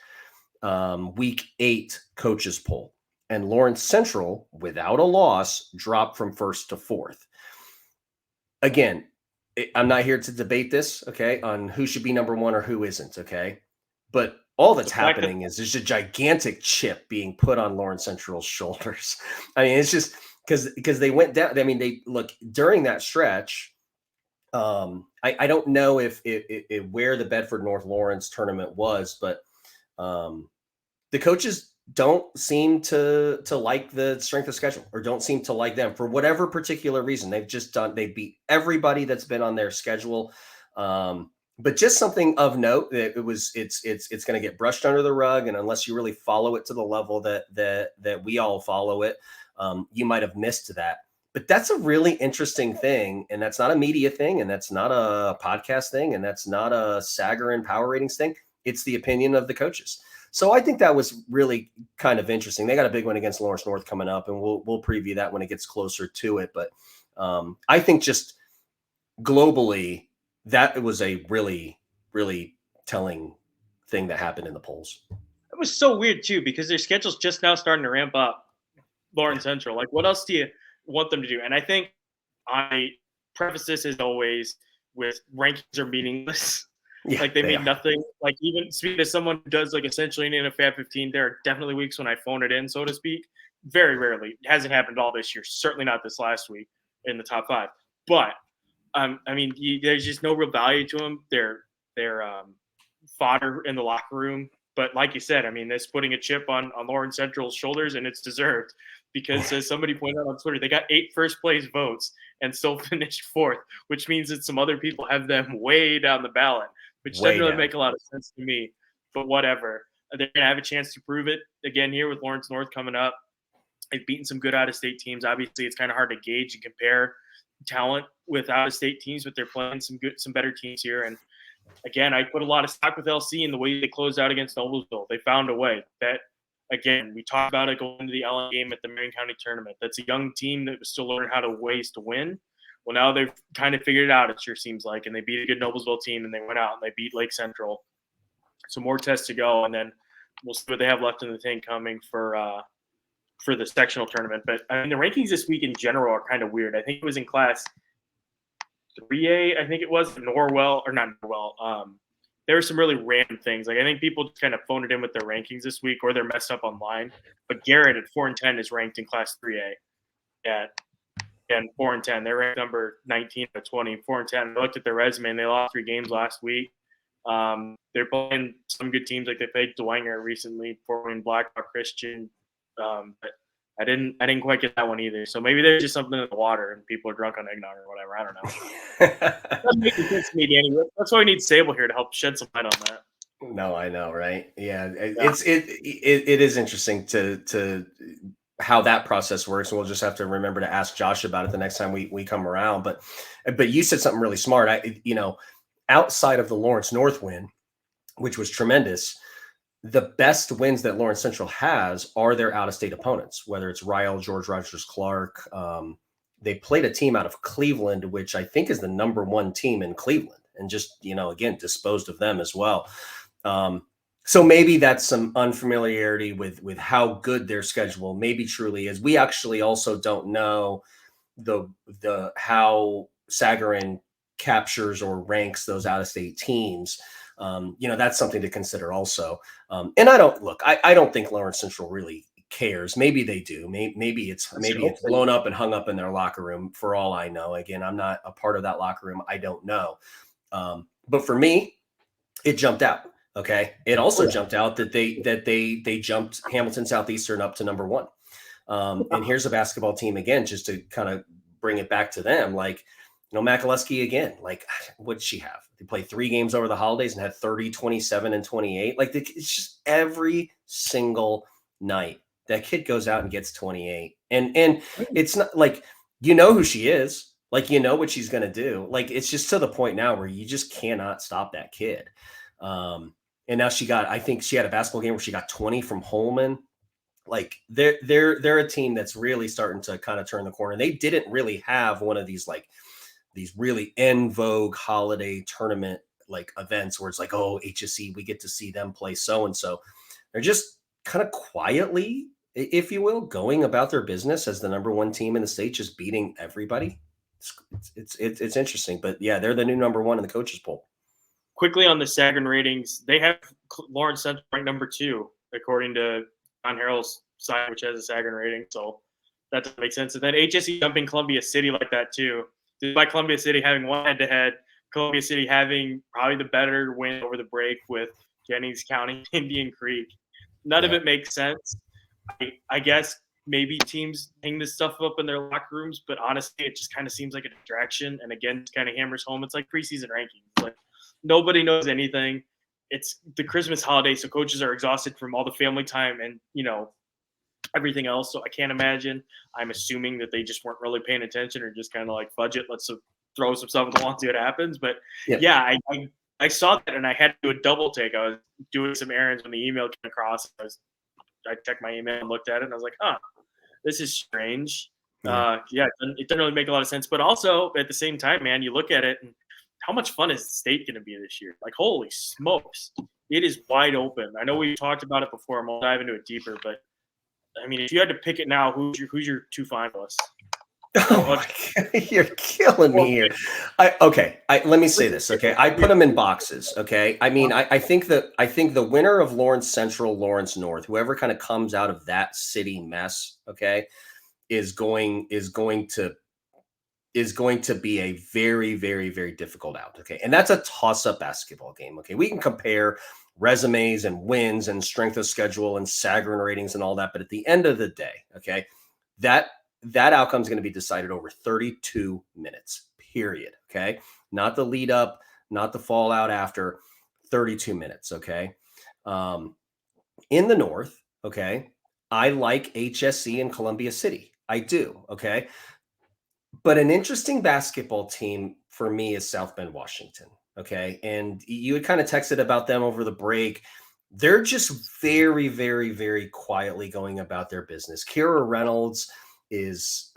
week 8 coaches poll. And Lawrence Central, without a loss, dropped from 1st to 4th. Again, I'm not here to debate this, okay, on who should be number 1 or who isn't, okay? But all that's happening is there's a gigantic chip being put on Lawrence Central's shoulders. I mean, it's just because they went down. I mean, they look during that stretch. I don't know if where the Bedford North Lawrence tournament was, but the coaches don't seem to like the strength of schedule or don't seem to like them for whatever particular reason. They beat everybody that's been on their schedule. But just something of note that it's going to get brushed under the rug, and unless you really follow it to the level that we all follow it, you might have missed that. But that's a really interesting thing, and that's not a media thing, and that's not a podcast thing, and that's not a Sagarin Power Ratings thing. It's the opinion of the coaches. So I think that was really kind of interesting. They got a big one against Lawrence North coming up, and we'll preview that when it gets closer to it. But I think just globally, that was a really, really telling thing that happened in the polls. It was so weird too, because their schedule's just now starting to ramp up. Lawrence Central. Like, what else do you want them to do? And I think I preface this as always with rankings are meaningless. Yeah, like they mean nothing. Like, even speaking to someone who does like essentially in a Fab 15, there are definitely weeks when I phone it in, so to speak. Very rarely. It hasn't happened all this year. Certainly not this last week in the top 5. But I mean, there's just no real value to them. They're fodder in the locker room. But like you said, I mean, that's putting a chip on Lawrence Central's shoulders, and it's deserved because, as somebody pointed out on Twitter, they got 8 first-place votes and still finished 4th, which means that some other people have them way down the ballot, which doesn't really make a lot of sense to me. But whatever. They're going to have a chance to prove it again here with Lawrence North coming up. They've beaten some good out-of-state teams. Obviously, it's kind of hard to gauge and compare talent with out-of-state teams, but they're playing some better teams here. And again, I put a lot of stock with LC in the way they closed out against Noblesville. They found a way. That, again, we talked about it going into the LN game at the Marion County tournament. That's a young team that was still learning how to ways to win. Well, now they've kind of figured it out, it sure seems like, and they beat a good Noblesville team, and they went out and they beat Lake Central. So more tests to go, and then we'll see what they have left in the tank coming for the sectional tournament. But I mean, the rankings this week in general are kind of weird. I think it was in class 3A, I think it was Norwell, or not Norwell. There were some really random things. Like, I think people just kind of phoned it in with their rankings this week, or they're messed up online. But Garrett at 4-10 is ranked in class 3A and 4-10. They're ranked number 19 out of 20, 4-10. I looked at their resume, and they lost 3 games last week. They're playing some good teams, like they played Dwenger recently, Fort Wayne Blackhawk Christian. But I didn't quite get that one either. So maybe there's just something in the water and people are drunk on eggnog or whatever. I don't know. Doesn't make sense to me, Danny. That's why we need Sable here to help shed some light on that. No, I know, right? Yeah, it is interesting to how that process works, and we'll just have to remember to ask Josh about it the next time we come around. But you said something really smart. Outside of the Lawrence North win, which was tremendous, the best wins that Lawrence Central has are their out-of-state opponents, whether it's Ryle, George Rogers Clark. They played a team out of Cleveland, which I think is the number 1 team in Cleveland, and just, again, disposed of them as well. So maybe that's some unfamiliarity with how good their schedule maybe truly is. We actually also don't know the how Sagarin captures or ranks those out-of-state teams. That's something to consider also. And I don't think Lawrence Central really cares. Maybe they do. Maybe it's blown up and hung up in their locker room for all I know. Again, I'm not a part of that locker room. I don't know. But for me, it jumped out. Okay. It also jumped out that they jumped Hamilton Southeastern up to number 1. And here's a basketball team again, just to kind of bring it back to them. Like, Makalewski again, like, what did she have? They played 3 games over the holidays and had 30, 27, and 28. Like, it's just every single night that kid goes out and gets 28. And it's not like, who she is. Like, what she's going to do. Like, it's just to the point now where you just cannot stop that kid. And now I think she had a basketball game where she got 20 from Holman. Like, they're a team that's really starting to kind of turn the corner. They didn't really have one of these really en vogue holiday tournament like events where it's like, oh, HSE, we get to see them play so-and-so. They're just kind of quietly, if you will, going about their business as the number 1 team in the state, just beating everybody. It's interesting, but yeah, they're the new number 1 in the coaches poll. Quickly on the Sagarin ratings, they have Lawrence Central ranked number 2, according to John Harrell's site, which has a Sagarin rating. So that doesn't make sense. And then HSE jumping Columbia City like that too. Despite Columbia City having one head-to-head, Columbia City having probably the better win over the break with Jennings County, Indian Creek. None of it makes sense. I guess maybe teams hang this stuff up in their locker rooms, but honestly, it just kind of seems like a distraction. And again, it kind of hammers home. It's like preseason rankings. Like, Nobody knows anything. It's the Christmas holiday, so coaches are exhausted from all the family time and everything else. So I can't imagine. I'm assuming that they just weren't really paying attention or just kind of like budget. Let's throw some stuff at the wall and see what happens. But yeah, I saw that and I had to do a double take. I was doing some errands when the email came across. I checked my email and looked at it and I was like, this is strange. It doesn't really make a lot of sense. But also at the same time, man, you look at it and how much fun is the state going to be this year? Like, holy smokes, it is wide open. I know we talked about it before. I'm going to dive into it deeper, but I mean, if you had to pick it now, who's your two finalists? Oh my God, you're killing me here. Let me say this. Okay, I put them in boxes. Okay, I mean, I think the winner of Lawrence Central, Lawrence North, whoever kind of comes out of that city mess, okay, is going to be a very, very, very difficult out. Okay, and that's a toss-up basketball game. Okay, we can compare resumes and wins and strength of schedule and Sagarin ratings and all that, but at the end of the day, okay, that outcome is going to be decided over 32 minutes, period. Okay. Not the lead up, not the fallout after 32 minutes. Okay. In the North. Okay. I like HSE and Columbia City. I do. Okay. But an interesting basketball team for me is South Bend, Washington. Okay. And you had kind of texted about them over the break. They're just very, very, very quietly going about their business. Kira Reynolds is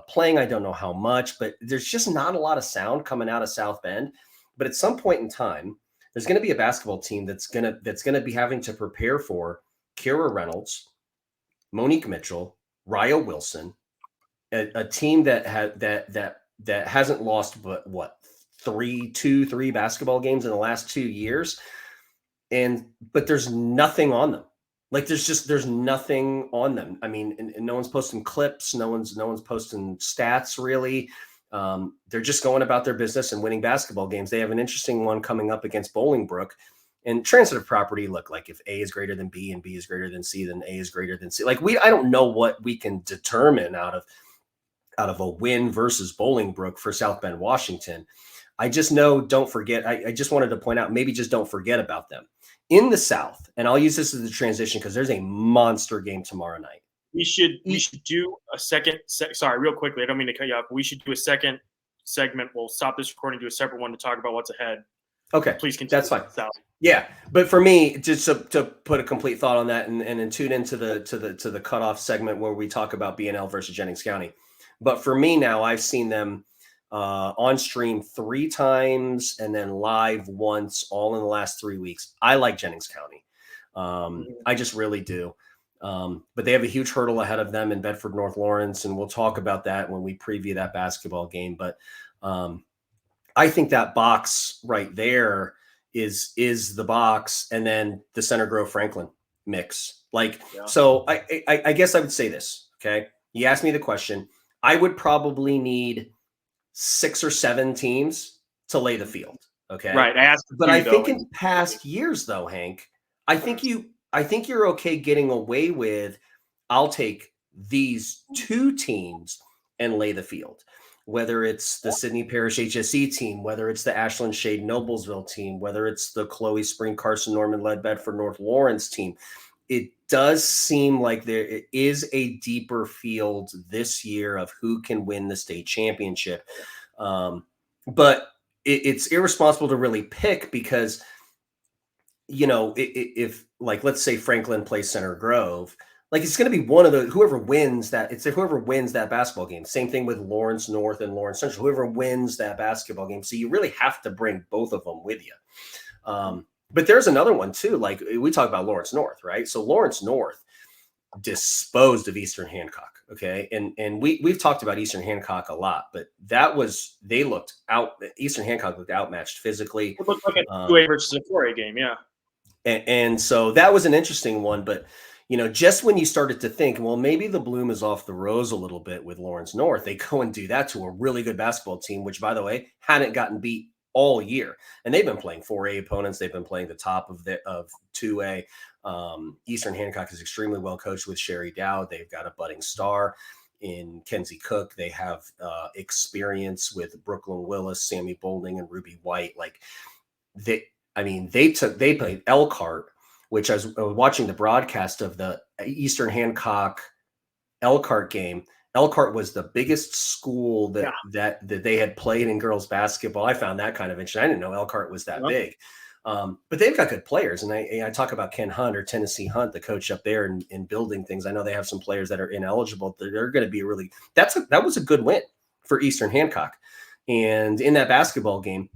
playing, I don't know how much, but there's just not a lot of sound coming out of South Bend. But at some point in time, there's going to be a basketball team that's going to be having to prepare for Kira Reynolds, Monique Mitchell, Raya Wilson, a team that hasn't lost but what three basketball games in the last 2 years, but there's nothing on them. Like there's nothing on them. I mean, and no one's posting clips. No one's posting stats really. They're just going about their business and winning basketball games. They have an interesting one coming up against Bolingbrook. And transitive property, look, like if A is greater than B and B is greater than C, then A is greater than C. Like I don't know what we can determine out of a win versus Bolingbrook for South Bend, Washington. I just know, don't forget. I just wanted to point out, maybe just don't forget about them. In the South, and I'll use this as a transition because there's a monster game tomorrow night. We should do a second. Sorry, real quickly. I don't mean to cut you off. We should do a second segment. We'll stop this recording, do a separate one to talk about what's ahead. Okay, please continue. That's fine. Yeah, but for me, just to put a complete thought on that, and then tune into the cutoff segment where we talk about BNL versus Jennings County. But for me now, I've seen them on stream 3 times and then live once, all in the last 3 weeks. I like Jennings County. I just really do. But they have a huge hurdle ahead of them in Bedford North Lawrence, and we'll talk about that when we preview that basketball game. But I think that box right there is the box, and then the Center Grove Franklin mix. So I guess I would say this. Okay, you asked me the question. I would probably need 6 or 7 teams to lay the field. Okay. Right. I think in past years though, Hank, I think you're okay getting away with, I'll take these 2 teams and lay the field, whether it's the Sydney Parish HSE team, whether it's the Ashland Shade Noblesville team, whether it's the Chloe Spring Carson Norman led Bedford North Lawrence team. It does seem like there is a deeper field this year of who can win the state championship. But it's irresponsible to really pick because, if like, let's say Franklin plays Center Grove, like it's going to be one of the, whoever wins that basketball game. Same thing with Lawrence North and Lawrence Central, whoever wins that basketball game. So you really have to bring both of them with you. But there's another one too. Like we talk about Lawrence North, right? So Lawrence North disposed of Eastern Hancock. Okay. And we've talked about Eastern Hancock a lot, but Eastern Hancock looked outmatched physically. It looked like a 2A versus a 4A game. Yeah. And so that was an interesting one, but just when you started to think, well, maybe the bloom is off the rose a little bit with Lawrence North, they go and do that to a really good basketball team, which by the way, hadn't gotten beat all year. And they've been playing 4A opponents. They've been playing the top of 2A. Eastern Hancock is extremely well coached with Sherry Dowd. They've got a budding star in Kenzie Cook. They have experience with Brooklyn Willis, Sammy Boulding, and Ruby White. Like they played Elkhart, which I was watching the broadcast of the Eastern Hancock Elkhart game. Elkhart was the biggest school that they had played in girls basketball. I found that kind of interesting. I didn't know Elkhart was that big. But they've got good players. And I talk about Ken Hunt or Tennessee Hunt, the coach up there in building things. I know they have some players that are ineligible. They're going to be really, that was a good win for Eastern Hancock. And in that basketball game,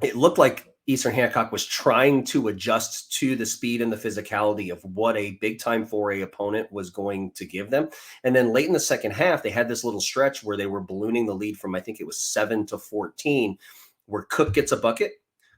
it looked like Eastern Hancock was trying to adjust to the speed and the physicality of what a big time 4A opponent was going to give them. And then late in the second half, they had this little stretch where they were ballooning the lead from, I think it was 7-14, where Cook gets a bucket.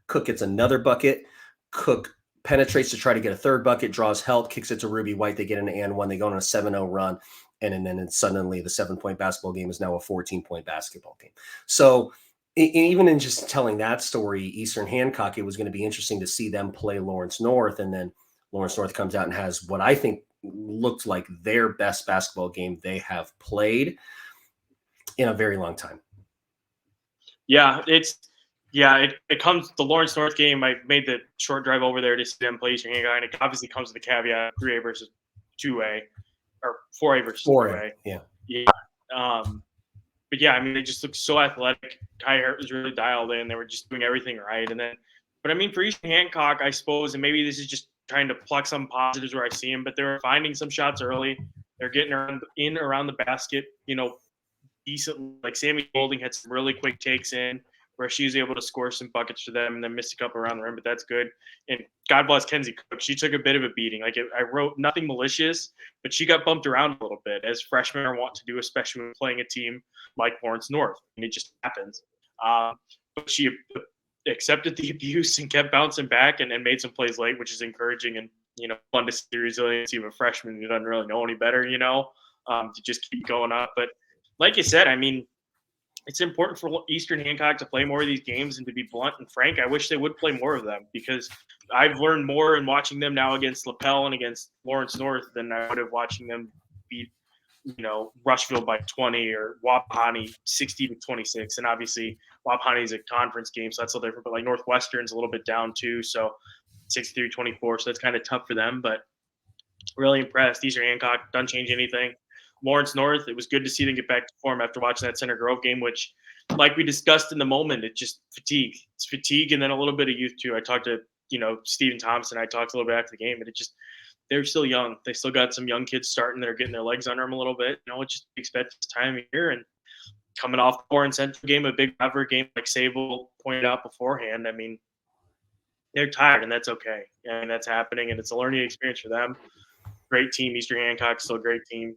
Cook gets another bucket. Cook penetrates to try to get a third bucket, draws help, kicks it to Ruby White. They get an and one. They go on a 7-0 run. And then suddenly the 7-point basketball game is now a 14-point basketball game. So even in just telling that story, Eastern Hancock, it was going to be interesting to see them play Lawrence North. And then Lawrence North comes out and has what I think looked like their best basketball game they have played in a very long time. Yeah, it comes the Lawrence North game. I made the short drive over there to see them play Eastern Hancock, and it obviously comes with the caveat 3A versus 2A or 4A versus 2A. Yeah. But yeah, I mean, they just looked so athletic. Kai Hart was really dialed in. They were just doing everything right. But I mean, for Eastern Hancock, I suppose, and maybe this is just trying to pluck some positives where I see them, but they were finding some shots early. They're getting around the basket, decent. Like Sammy Golding had some really quick takes in where she was able to score some buckets for them and then missed a couple around the rim, but that's good. And God bless Kenzie Cook. She took a bit of a beating. I wrote nothing malicious, but she got bumped around a little bit, as freshmen are wont to do, especially when playing a team like Lawrence North. And it just happens. But she accepted the abuse and kept bouncing back and made some plays late, which is encouraging and, fun to see the resiliency of a freshman who doesn't really know any better, to just keep going up. But like you said, I mean, it's important for Eastern Hancock to play more of these games, and to be blunt and frank, I wish they would play more of them, because I've learned more in watching them now against LaPel and against Lawrence North than I would have watching them beat, Rushville by 20 or Wapahani 60-26. And obviously Wapahani is a conference game, so that's a little different, but like Northwestern's a little bit down too. So 63-24. So that's kind of tough for them, but really impressed. Eastern Hancock doesn't change anything. Lawrence North, it was good to see them get back to form after watching that Center Grove game, which, like we discussed in the moment, it's just fatigue. It's fatigue and then a little bit of youth too. I talked to, Stephen Thompson. I talked a little bit after the game, and they're still young. They still got some young kids starting. They're getting their legs under them a little bit. It just expect this time of year. And coming off the Warren Central game, a big rivalry game, like Sable pointed out beforehand, I mean, they're tired, and that's okay. I mean, that's happening, and it's a learning experience for them. Great team. Eastern Hancock, still a great team.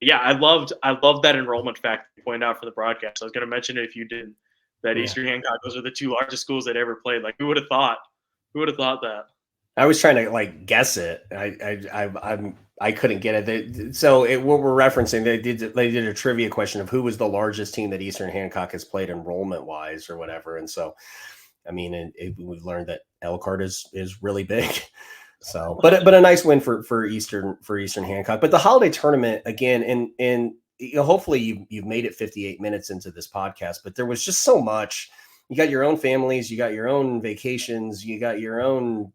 Yeah, I loved that enrollment fact you pointed out for the broadcast. I was going to mention it if you didn't. That Eastern Hancock, those are the two largest schools that ever played. Like, who would have thought? Who would have thought that? I was trying to guess it. I couldn't get it. What we're referencing, they did a trivia question of who was the largest team that Eastern Hancock has played enrollment wise or whatever. And so, I mean, we've learned that Elkhart is really big. So, but a nice win for Eastern Hancock. But the holiday tournament again, and hopefully you've made it 58 minutes into this podcast. But there was just so much. You got your own families, you got your own vacations, you got your own.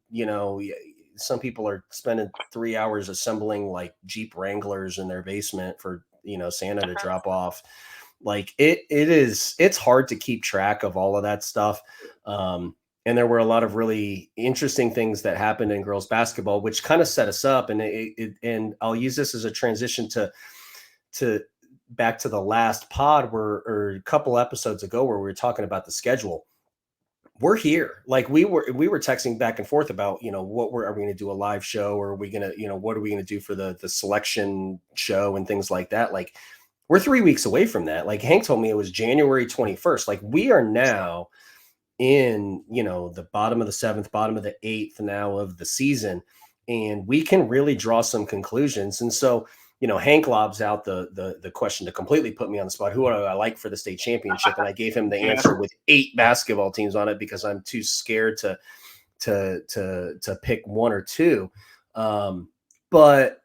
Some people are spending 3 hours assembling like Jeep Wranglers in their basement for Santa to drop off. Like it's hard to keep track of all of that stuff. And there were a lot of really interesting things that happened in girls basketball, which kind of set us up. And and I'll use this as a transition to back to the last pod or a couple episodes ago where we were talking about the schedule. We're here. Like we were texting back and forth about, are we going to do a live show, or are we going to, what are we going to do for the selection show and things like that? Like we're 3 weeks away from that. Like Hank told me it was January 21st. Like we are now in the bottom of the 7th, bottom of the 8th now of the season, and we can really draw some conclusions. And so Hank lobs out the question to completely put me on the spot, who do I like for the state championship, and I gave him the answer with 8 basketball teams on it because I'm too scared to pick 1 or 2. But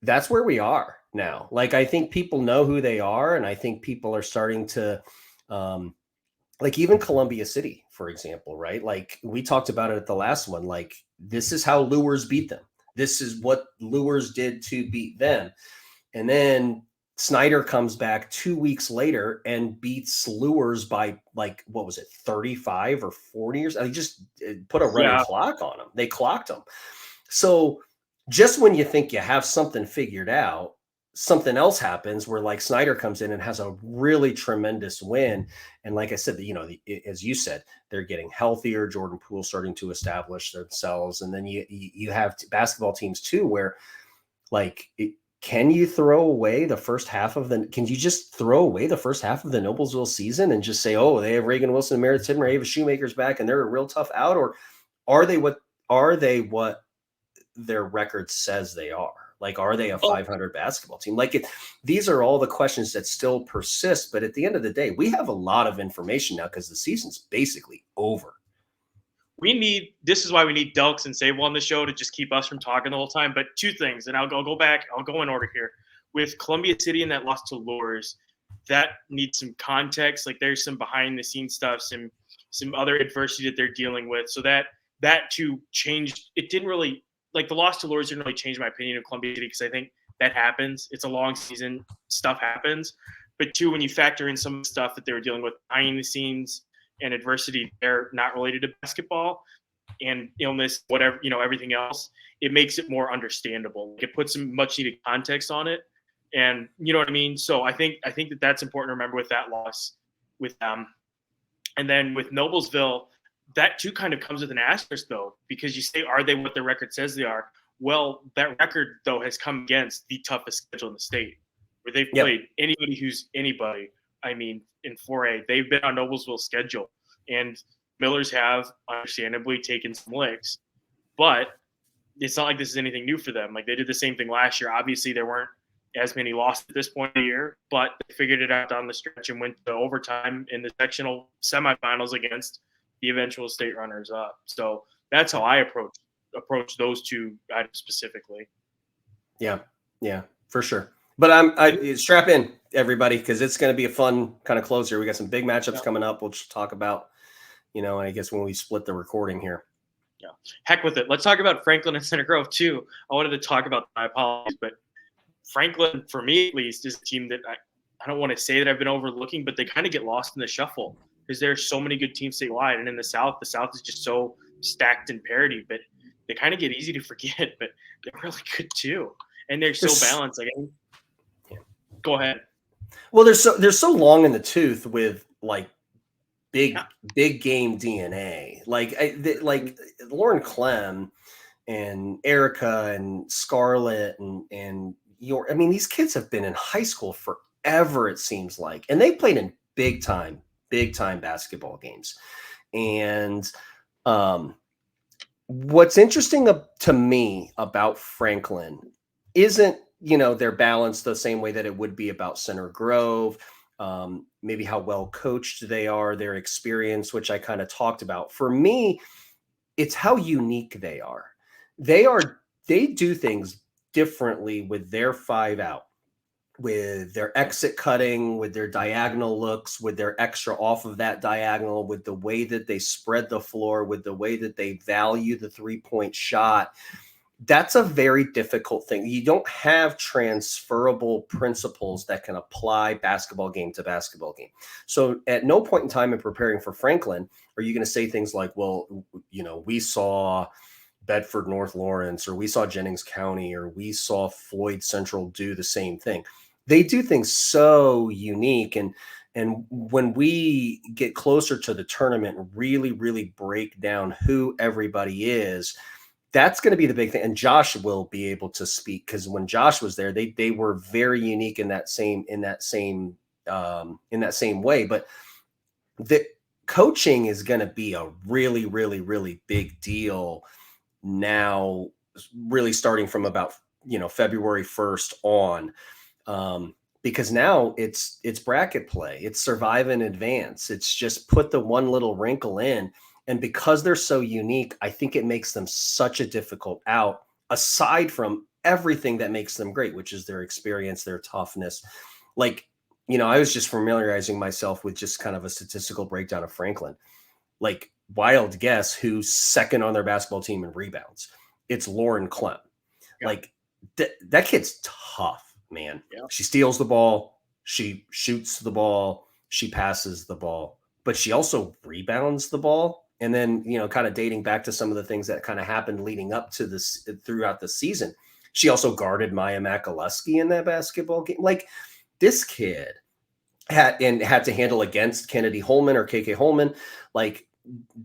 that's where we are now. Like I think people know who they are, and I think people are starting to like even Columbia City, for example, right? Like we talked about it at the last one. Like this is how Lures beat them. This is what Lures did to beat them. And then Snider comes back 2 weeks later and beats Lures by like, what was it, 35 or 40 years? They just put a running clock on them. They clocked them. So just when you think you have something figured out, something else happens where like Snider comes in and has a really tremendous win. And like I said, as you said, they're getting healthier. Jordan Poole starting to establish themselves. And then you have basketball teams too, where like, can you just throw away the first half of the Noblesville season and just say, oh, they have Reagan Wilson and Meredith Tidmer, Ava Shoemaker's back and they're a real tough out? Or are they what their record says they are? Like, are they a 500 basketball team? Like these are all the questions that still persist. But at the end of the day, we have a lot of information now because the season's basically over. This is why we need Delks and Sable on the show to just keep us from talking the whole time. But two things, and I'll go back. I'll go in order here. With Columbia City and that loss to Lures, that needs some context. Like there's some behind the scenes stuff, some other adversity that they're dealing with. So that too changed. It didn't really, like the loss to Lures didn't really change my opinion of Columbia City because I think that happens. It's a long season. Stuff happens. But two, when you factor in some of the stuff that they were dealing with behind the scenes and adversity, they're not related to basketball and illness, whatever, everything else, it makes it more understandable. It puts some much needed context on it. And you know what I mean? So I think that that's important to remember with that loss with them. And then with Noblesville, that too kind of comes with an asterisk though, because you say, are they what their record says they are? Well, that record though has come against the toughest schedule in the state where they've played anybody who's anybody. I mean, in 4A, they've been on Noblesville's schedule, and Millers have understandably taken some licks, but it's not like this is anything new for them. Like they did the same thing last year. Obviously, there weren't as many losses at this point in the year, but they figured it out down the stretch and went to overtime in the sectional semifinals against the eventual state runners up. So that's how I approach those two items specifically. Yeah, for sure. But I strap in, everybody, because it's going to be a fun kind of close here. We got some big matchups coming up. We'll just talk about, I guess when we split the recording here. Yeah, heck with it. Let's talk about Franklin and Center Grove too. I wanted to talk about, my apologies, but Franklin, for me at least, is a team that I don't want to say that I've been overlooking, but they kind of get lost in the shuffle because there are so many good teams statewide. And in the South is just so stacked in parity, but they kind of get easy to forget, but they're really good too. And they're so balanced. Like, go ahead. Well, they're so long in the tooth with like big game DNA. Like Lauren Clem and Erica and Scarlett and these kids have been in high school forever, it seems like, and they played in big time basketball games. And what's interesting to me about Franklin isn't they're balanced the same way that it would be about Center Grove, maybe how well coached they are, their experience, which I kind of talked about. For me, it's how unique they are. They do things differently with their 5-out, with their exit cutting, with their diagonal looks, with their extra off of that diagonal, with the way that they spread the floor, with the way that they value the 3-point shot. That's a very difficult thing. You don't have transferable principles that can apply basketball game to basketball game. So at no point in time in preparing for Franklin, are you going to say things like, well, we saw Bedford North Lawrence, or we saw Jennings County, or we saw Floyd Central do the same thing. They do things so unique. And when we get closer to the tournament, really, really break down who everybody is, that's going to be the big thing. And Josh will be able to speak, because when Josh was there, they were very unique in that same way. But the coaching is going to be a really, really, really big deal now, really starting from about, February 1st on, because now it's bracket play, it's survive and advance. It's just put the one little wrinkle in. And because they're so unique, I think it makes them such a difficult out, aside from everything that makes them great, which is their experience, their toughness. Like, I was just familiarizing myself with just kind of a statistical breakdown of Franklin. Like, wild guess who's second on their basketball team in rebounds. It's Lauren Clem. Yeah. Like, that kid's tough, man. Yeah. She steals the ball. She shoots the ball. She passes the ball. But she also rebounds the ball. And then, kind of dating back to some of the things that kind of happened leading up to this throughout the season, she also guarded Maya Makaluski in that basketball game. Like, this kid had to handle against Kennedy Holman or KK Holman. Like,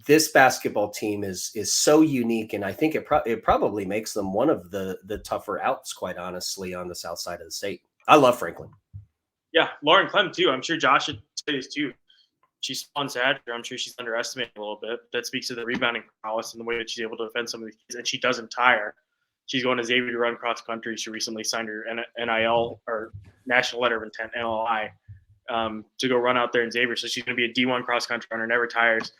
this basketball team is so unique, and I think it probably makes them one of the tougher outs, quite honestly, on the south side of the state. I love Franklin. Yeah, Lauren Clem too. I'm sure Josh should say this too. She's on Saturday. I'm sure she's underestimated a little bit. That speaks to the rebounding prowess and the way that she's able to defend some of these kids, and she doesn't tire. She's going to Xavier to run cross country. She recently signed her NIL or National Letter of Intent (NLI) to go run out there in Xavier. So she's going to be a D1 cross country runner. Never tires.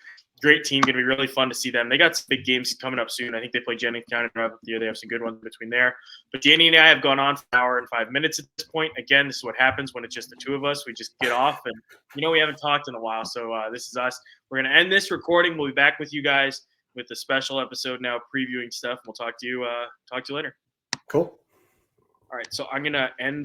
Great team. Going to be really fun to see them. They got some big games coming up soon. I think they play Jennings County the year. They have some good ones between there. But Danny and I have gone on for an hour and 5 minutes at this point. Again, this is what happens when it's just the two of us. We just get off, and we haven't talked in a while. So this is us. We're going to end this recording. We'll be back with you guys with a special episode now, previewing stuff. We'll talk to you later. Cool. All right. So I'm going to end